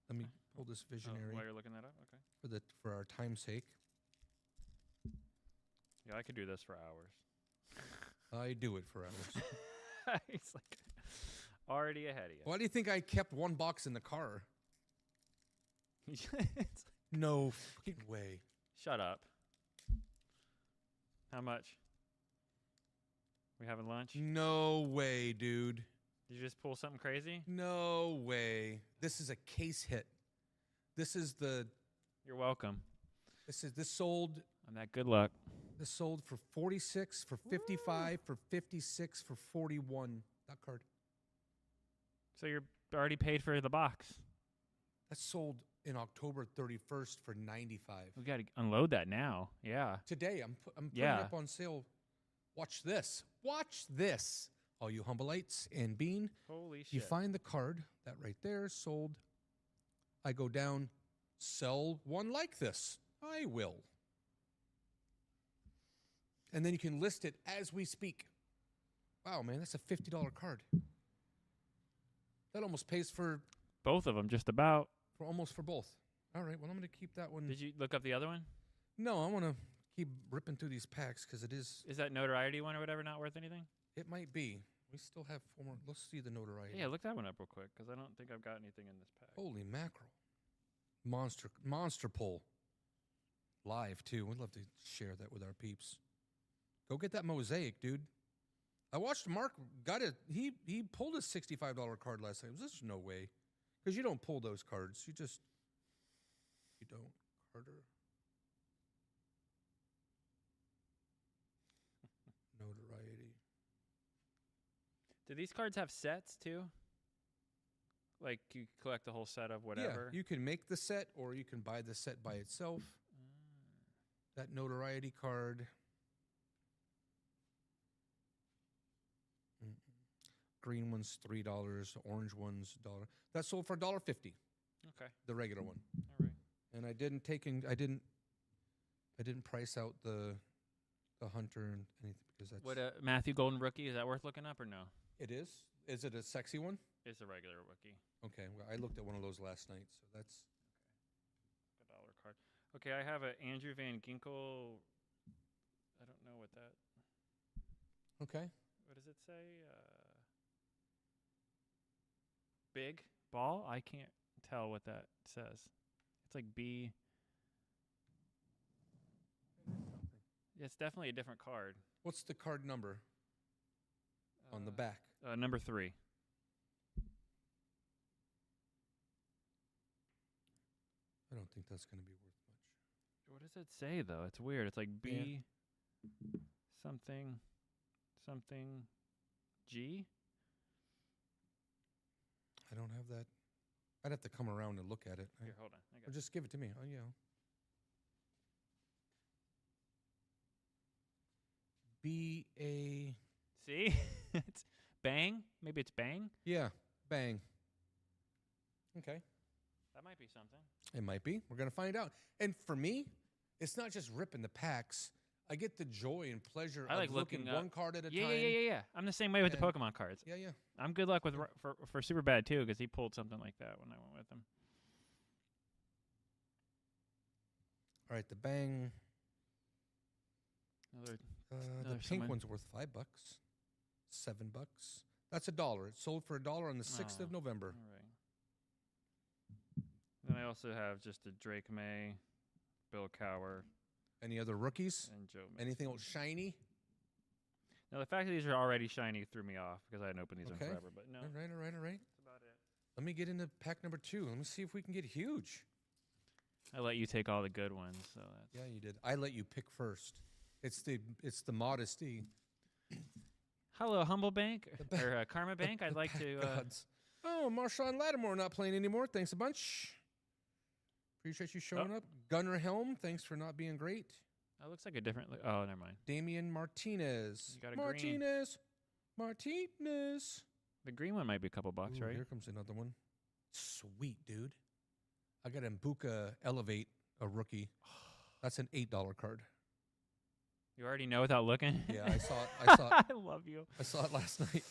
Let me Okay. pull this Oh, Visionary while you're looking that up, okay. for our time's sake. Yeah, I could do this for hours. I do it for hours. He's like already ahead of you. Why do you think I kept one box in the car? It's- No fucking way. Shut up. How much? We having lunch? No way, dude. Did you just pull something crazy? No way. This is a case hit. This is You're welcome. this sold On that good luck. for 46, for 55, for 56, for 41. That card. So you're already paid for the box. That sold in October 31st for 95. We got to unload that now. Yeah. Today I'm putting Yeah. it up on sale. Watch this. Watch this. All you Humbleites and Bean. Holy shit. You find the card, that right there, sold. I go down, sell one like this. I will. And then you can list it as we speak. Wow, man, that's a $50 card. That almost pays for Both of them, just about. almost for both. All right, well, I'm going to keep that one. Did you look up the other one? No, I want to keep ripping through these packs because Is that notoriety one or whatever not worth anything? it might be. We still have 4 more. Let's see the notoriety. Yeah, look that one up real quick because I don't think I've got anything in this pack. Holy mackerel. Monster pull. Live, too. We'd love to share that with our peeps. Go get that mosaic, dude. I watched Mark got it. He pulled a $65 card last time. There's no way. Because you don't pull those cards. You don't. Carter. Notoriety. Do these cards have sets too? Like you collect the whole set of whatever? Yeah, you can make the set or you can buy the set by itself. That notoriety card. Green one's $3, orange one's $1. That sold for $1.50. Okay. The regular one. All right. And I didn't price out the hunter and anything because that's What Matthew Golden rookie, is that worth looking up or no? it is. Is it a sexy one? It's a regular rookie. Okay, well, I looked at one of those last night, so that's $1 card. Okay, I have a Andrew Van Ginkel. I don't know what that. okay. What does it say? Big ball? I can't tell what that says. It's like B. It's definitely a different card. What's the card number on the back? Number 3. I don't think that's going to be worth much. What does it say though? It's weird. It's like B something something G. I don't have that. I'd have to come around and look at it. Here, hold on. I Or got just give it to me. Oh, yeah. B-A... See? It's Bang? Maybe it's Bang? Yeah, bang. Okay. That might be something. It might be. We're going to find out. And for me, it's not just ripping the packs. I get the joy and pleasure I like of looking looking up. one card at a Yeah, time. yeah. I'm the same way with the And- Pokemon cards. Yeah, yeah. I'm good luck with for Super Bad too, because he pulled something like that when I went with him. All right, the bang. Another The Another pink someone- one's worth $5. $7. That's $1. It sold for $1 on the 6th of Oh. November. All right. Then I also have just a Drake May, Bill Cower, Any other rookies? and Joe. Mixon. Anything else shiny? Now the fact that these are already shiny threw me off because I hadn't opened these in Okay. forever. But no, All right, all right, all right. that's about it. Let me get into pack number 2. Let me see if we can get huge. I let you take all the good ones, so that's Yeah, you did. I let you pick first. It's the modesty. Hello, Humble Bank ba- or Karma Bank. I'd The like pack to. gods. Oh, Marshawn Lattimore not playing anymore. Thanks a bunch. Appreciate you showing up. Gunnar Helm, thanks for not being great. That looks like a different. Oh, never mind. Damian Martinez. You got a green. Martinez. The green one might be a couple bucks, Ooh, right? Here comes another one. Sweet, dude. I got Mbuka Elevate, a rookie. That's an $8 card. You already know without looking. Yeah, I saw it. I love you. I saw it last night.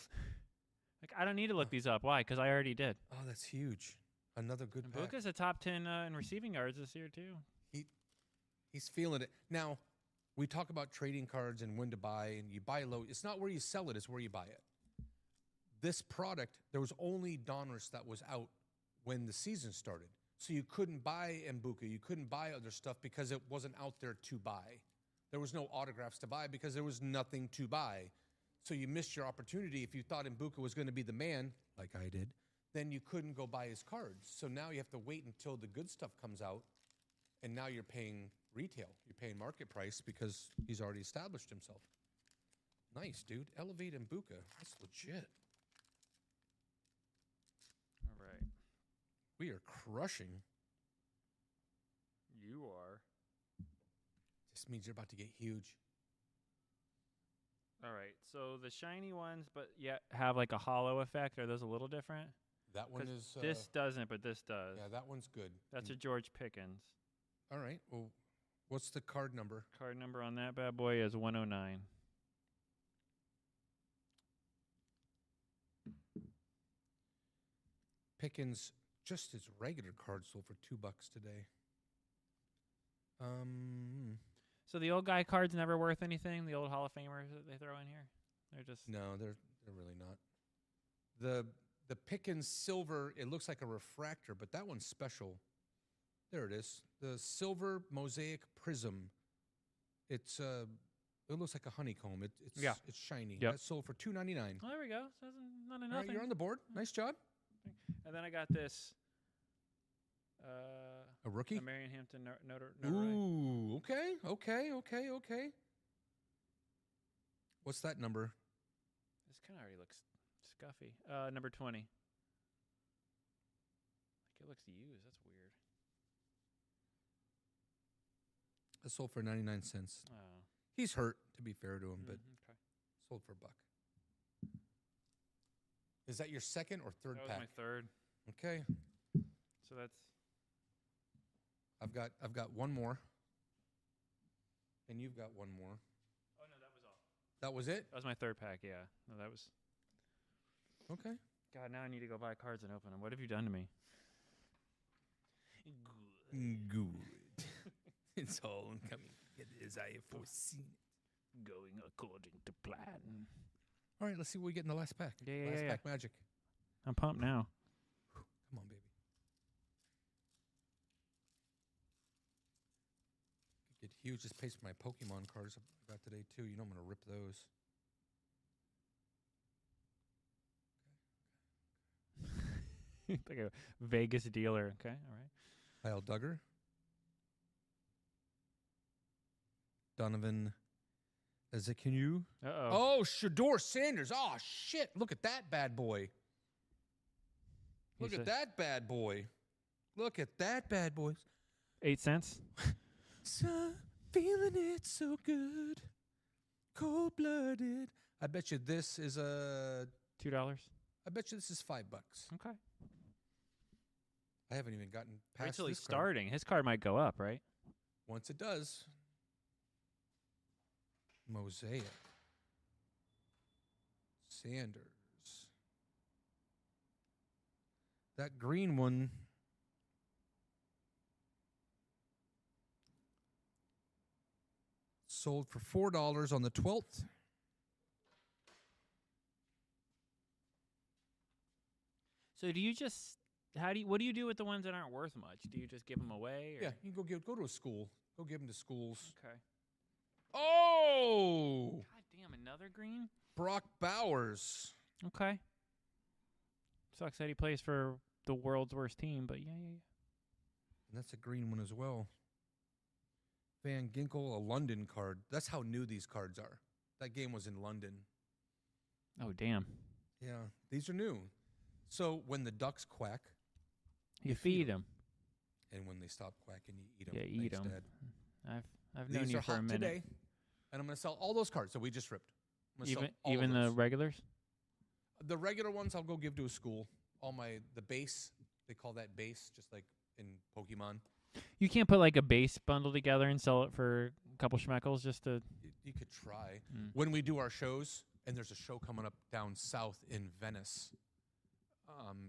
Like I don't need to look these up. Why? Because I already did. Oh, that's huge. Another good And pack. Buka's a top 10 in receiving yards this year too. He's feeling it. Now, we talk about trading cards and when to buy, and you buy low. It's not where you sell it, it's where you buy it. This product, there was only Donruss that was out when the season started. So you couldn't buy Mbuka. You couldn't buy other stuff because it wasn't out there to buy. There was no autographs to buy because there was nothing to buy. So you missed your opportunity. If you thought Mbuka was going to be the man, like I did, then you couldn't go buy his cards. So now you have to wait until the good stuff comes out, and now you're paying retail. You're paying market price because he's already established himself. Nice, dude. Elevate Mbuka. That's legit. All right. We are crushing. You are. This means you're about to get huge. All right. So the shiny ones, but yet have like a hollow effect. Are those a little different? That one 'Cause is... this doesn't, but this does. yeah, that one's good. That's a George Pickens. All right. Well, what's the card number? Card number on that bad boy is 109. Pickens, just his regular card sold for $2 today. So the old guy cards never worth anything. The old Hall of Famers that they throw in here, they're just No, they're really not. The Pickens silver, it looks like a refractor, but that one's special. There it is. The silver mosaic prism. It's it looks like a honeycomb. It's shiny. Yep. That sold for $2.99. Oh, there we go. So that's not All enough. right, you're on the board. Nice job. And then I got this. A rookie. A Marion Hampton Notre. Ooh, okay. What's that number? This kind of already looks scuffy. Number 20. Like it looks used. That's weird. That sold for 99 cents. Oh. He's hurt, to be fair to him, but Okay. sold for $1. Is that your second or third That was pack? my third. Okay. So that's I've got one more. And you've got one more. Oh no, that was all. That was it? That was my third pack. Yeah. No, that was. Okay. God, now I need to go buy cards and open them. What have you done to me? Good. It's all coming as I have foreseen. Going according to plan. All right, let's see what we get in the last pack. Yeah, last yeah. pack magic. I'm pumped now. Come on, baby. Get huge. Just paste my Pokemon cards I got today, too. You know I'm going to rip those. Like a Vegas dealer. Okay, all right. Kyle Duggar. Donovan Ezekinu. Uh-oh. Oh, Shador Sanders. Oh, shit. Look at that bad boy. Look at that bad boy. Look at that bad boy. 8 cents. So feeling it so good. Cold-blooded. I bet you this is $2. I bet you this is $5. Okay. I haven't even gotten past Wait till he's this card. starting. His card might go up, right? Once it does. Mosaic. Sanders. That green one. Sold for $4 on the 12th. So do you just what do you do with the ones that aren't worth much? Do you just give them away? Or? Yeah, you can go to a school. Go give them to schools. Okay. Oh! God damn, another green? Brock Bowers. Okay. Sucks that he plays for the world's worst team, but yeah. And that's a green one as well. Van Ginkel, a London card. That's how new these cards are. That game was in London. Oh, damn. Yeah, these are new. So when the ducks quack, You feed them. and when they stop quacking, you eat them. Yeah, eat them. I've known These you are for a hot minute. today, and I'm going to sell all those cards that we just ripped. I'm gonna sell all Even of the those. regulars? The regular ones I'll go give to a school. The base, they call that base, just like in Pokemon. You can't put like a base bundle together and sell it for a couple schmeckles just to. You could try. Mm. When we do our shows, and there's a show coming up down south in Venice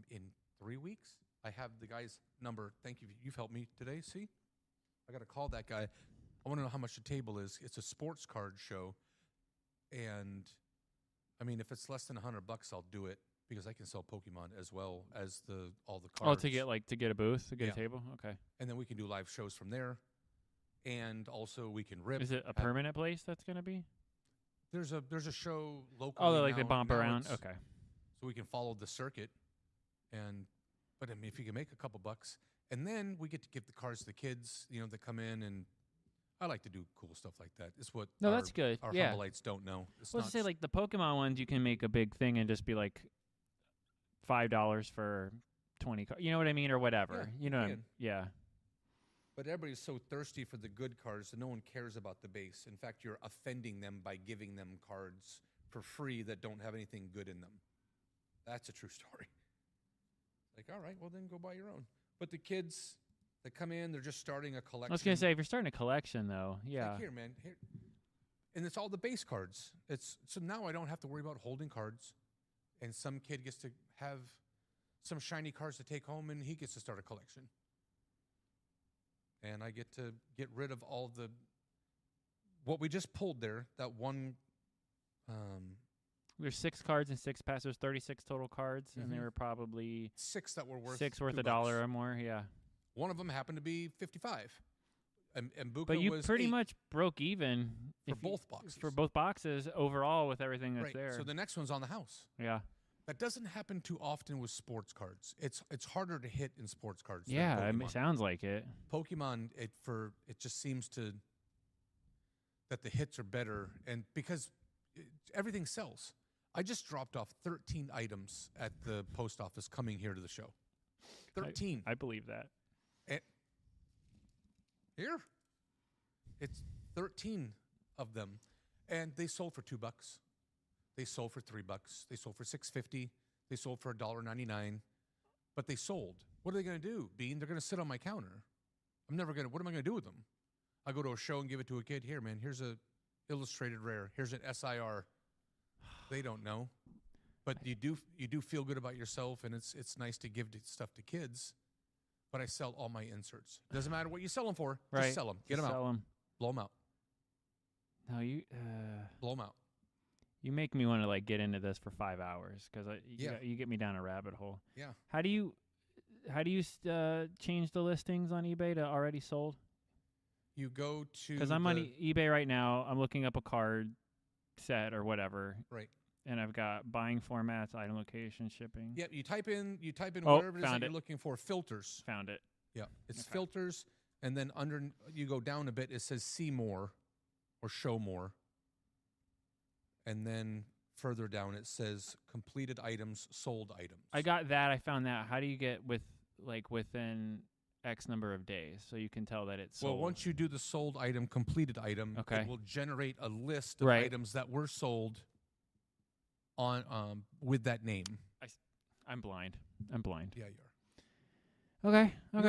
in 3 weeks. I have the guy's number. Thank you. You've helped me today. See? I got to call that guy. I want to know how much the table is. It's a sports card show. And, I mean, if it's less than $100, I'll do it because I can sell Pokemon as well as all the cards. Oh, to get a booth, to get Yeah. a table? Okay. And then we can do live shows from there. And also we can rip. Is it a permanent place that's going to be? There's a show locally. Oh, like they now- bump now around? it's- Okay. So we can follow the circuit, but I mean, if you can make a couple bucks, and then we get to give the cards to the kids, that come in, and I like to do cool stuff like that. It's what That's good. our Yeah. Humbleites don't know. It's Let's not say like the Pokemon ones, you can make a big thing and just be like $5 for 20 cards. You know what I mean, or whatever. Yeah, you know, you what I can. yeah. But everybody's so thirsty for the good cards that no one cares about the base. In fact, you're offending them by giving them cards for free that don't have anything good in them. That's a true story. Like, all right, well, then go buy your own. But the kids that come in, they're just starting a collection. I was gonna say if you're starting a collection though, It's yeah. like, here, man. Here. And it's all the base cards. So now I don't have to worry about holding cards. And some kid gets to have some shiny cards to take home, and he gets to start a collection. And I get to get rid of all what we just pulled there, that one. There's 6 cards and 6 packs. There's 36 total cards, and they Mhm. were probably 6 that were worth 6 worth $2. $1 or more. Yeah. One of them happened to be 55. And Buka But you was pretty 8 much broke even for if you- both boxes. for both boxes overall with everything that's right. there. So the next one's on the house. yeah. That doesn't happen too often with sports cards. It's harder to hit in sports cards. than Yeah, it Pokemon. sounds like it. Pokemon, it just seems that the hits are better, and because everything sells. I just dropped off 13 items at the post office coming here to the show. 13. I believe that. Here. It's 13 of them, and they sold for $2. They sold for $3. They sold for $6.50. They sold for $1.99, but they sold. What are they going to do, Bean? They're going to sit on my counter. What am I going to do with them? I go to a show and give it to a kid. Here, man, here's a illustrated rare. Here's an SIR. They don't know. But you do feel good about yourself, and it's nice to give stuff to kids. But I sell all my inserts. Doesn't matter what you sell them for. Right. Just sell them. Get them out. Sell 'em. Blow them out. No, you. Blow them out. You make me want to like get into this for 5 hours because you get me down a rabbit hole. Yeah. How do you change the listings on eBay to already sold? You go to because I'm on eBay right now. I'm looking up a card set or whatever. Right. And I've got buying formats, item location, shipping. Yep. You type in Oh, whatever it is that found you're it. looking for. Filters. Found it. Yeah. It's Okay. filters, and then under you go down a bit. It says see more, or show more. And then further down it says completed items, sold items. I got that. I found that. How do you get within X number of days so you can tell that it's sold? Well, once you do the sold item, completed item, Okay. it will generate a list of Right. items that were sold on with that name. I'm blind. Yeah, you are. Okay. No,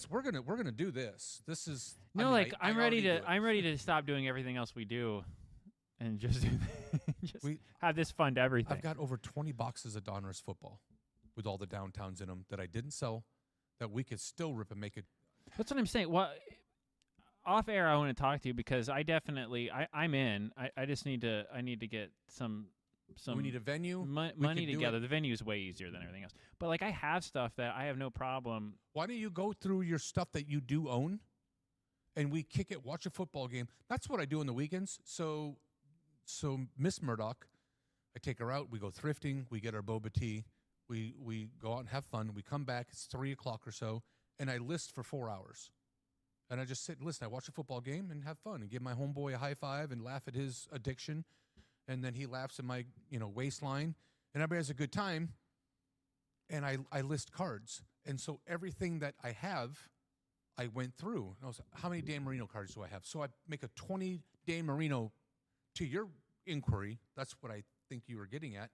we're gonna do this. This is No, I mean, I'm I ready already do to. it. I'm ready to stop doing everything else we do, and just do just We- have this fund everything. I've got over 20 boxes of Donruss football with all the downtowns in them that I didn't sell, that we could still rip and make it. That's what I'm saying. Off air, I want to talk to you because I definitely I'm in. I just need to. I need to get some. We need a venue. money can do together. it. The venue is way easier than everything else. But I have stuff that I have no problem. Why don't you go through your stuff that you do own, and we kick it, watch a football game. That's what I do on the weekends. So Miss Murdock, I take her out. We go thrifting. We get our boba tea. We go out and have fun. We come back. It's 3:00 or so, and I list for 4 hours. And I just sit and listen. I watch a football game and have fun and give my homeboy a high five and laugh at his addiction. And then he laughs at my, waistline, and everybody has a good time. And I list cards. And so everything that I have, I went through. And I was, how many Dan Marino cards do I have? So I make a 20 Dan Marino. To your inquiry, that's what I think you were getting at.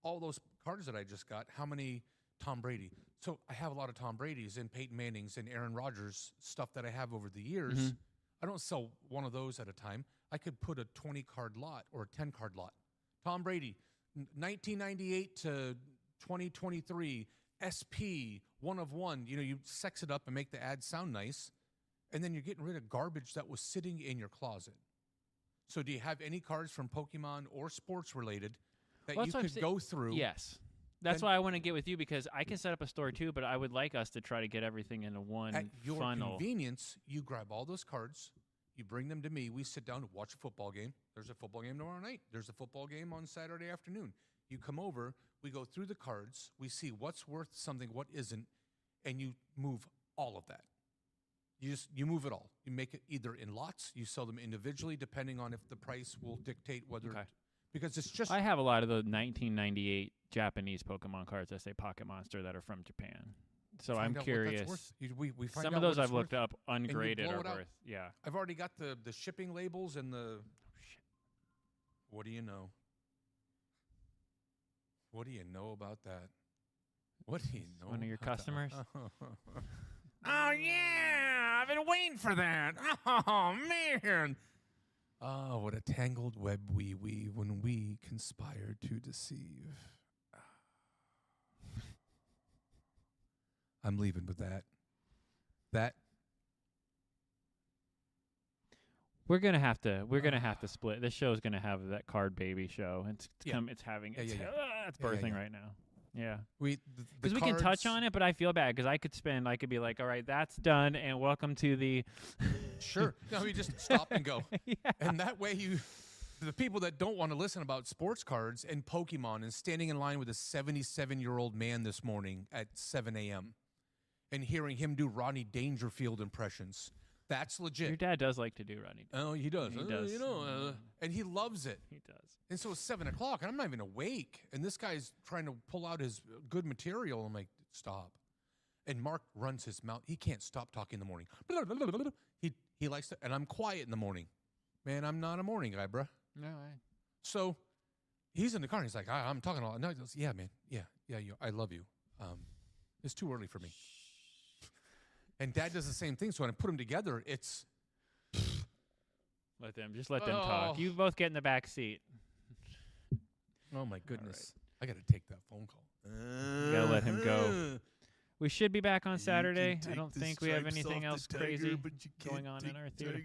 All those cards that I just got, how many Tom Brady? So I have a lot of Tom Brady's and Peyton Manning's and Aaron Rodgers stuff that I have over the years. Mhm. I don't sell one of those at a time. I could put a 20-card lot or a 10-card lot. Tom Brady, 1998 to 2023, SP, 1 of 1. You sex it up and make the ad sound nice, and then you're getting rid of garbage that was sitting in your closet. So do you have any cards from Pokemon or sports related that Well, you that's what I'm could go through? Yes. That's Then- why I want to get with you because I can set up a store too, but I would like us to try to get everything into one At your funnel. convenience, you grab all those cards, you bring them to me, we sit down and watch a football game. There's a football game tomorrow night. There's a football game on Saturday afternoon. You come over, we go through the cards, we see what's worth something, what isn't, and you move all of that. You move it all. You make it either in lots, you sell them individually, depending on if the price will dictate whether Okay. because it's just I have a lot of the 1998 Japanese Pokemon cards that say Pocket Monster that are from Japan. So I'm find out what that's curious. worth. We find Some out of what those it's I've looked worth. up ungraded blow are it out. worth. Yeah. I've already got the shipping labels and the. What do you know? What do you know about that? What do you know? One of your about that? customers? Oh, yeah. I've been waiting for that. Oh, man. Oh, what a tangled web we weave when we conspire to deceive. I'm leaving with that. That We're gonna have to split. This show is gonna have that Card Baby show. It's Yeah. it's having Yeah, it's, yeah, it's Yeah, yeah, birthing yeah. right now. Yeah. because Because we can touch on it, but I feel bad because I could be like, all right, that's done, and welcome to the. Sure. No, you just stop and go. Yeah. And that way the people that don't want to listen about sports cards and Pokemon and standing in line with a 77-year-old man this morning at 7 a.m. and hearing him do Rodney Dangerfield impressions, that's Your legit. dad does like to do Rodney. Oh, he does. He does. And he loves it. He does. And so it's 7 o'clock, and I'm not even awake. And this guy's trying to pull out his good material. I'm like, stop. And Mark runs his mouth. He can't stop talking in the morning. He likes to, and I'm quiet in the morning. Man, I'm not a morning guy, bruh. No, So he's in the car, and he's like, I'm talking a lot. No, he goes, yeah, man. Yeah, I love you. It's too early for me. And Dad does the same thing. So when I put them together, it's let them talk. Oh. You both get in the back seat. oh my goodness. I got to take that phone call. You gotta let him go. We should be back on Saturday. I don't think we have anything else crazy going on in our theater.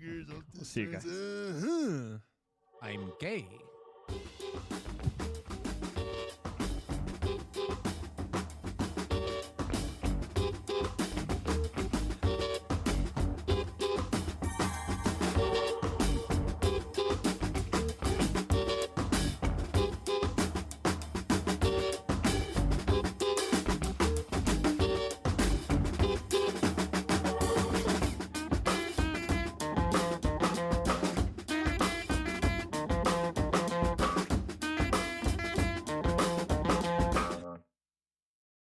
We'll see you guys. I'm gay.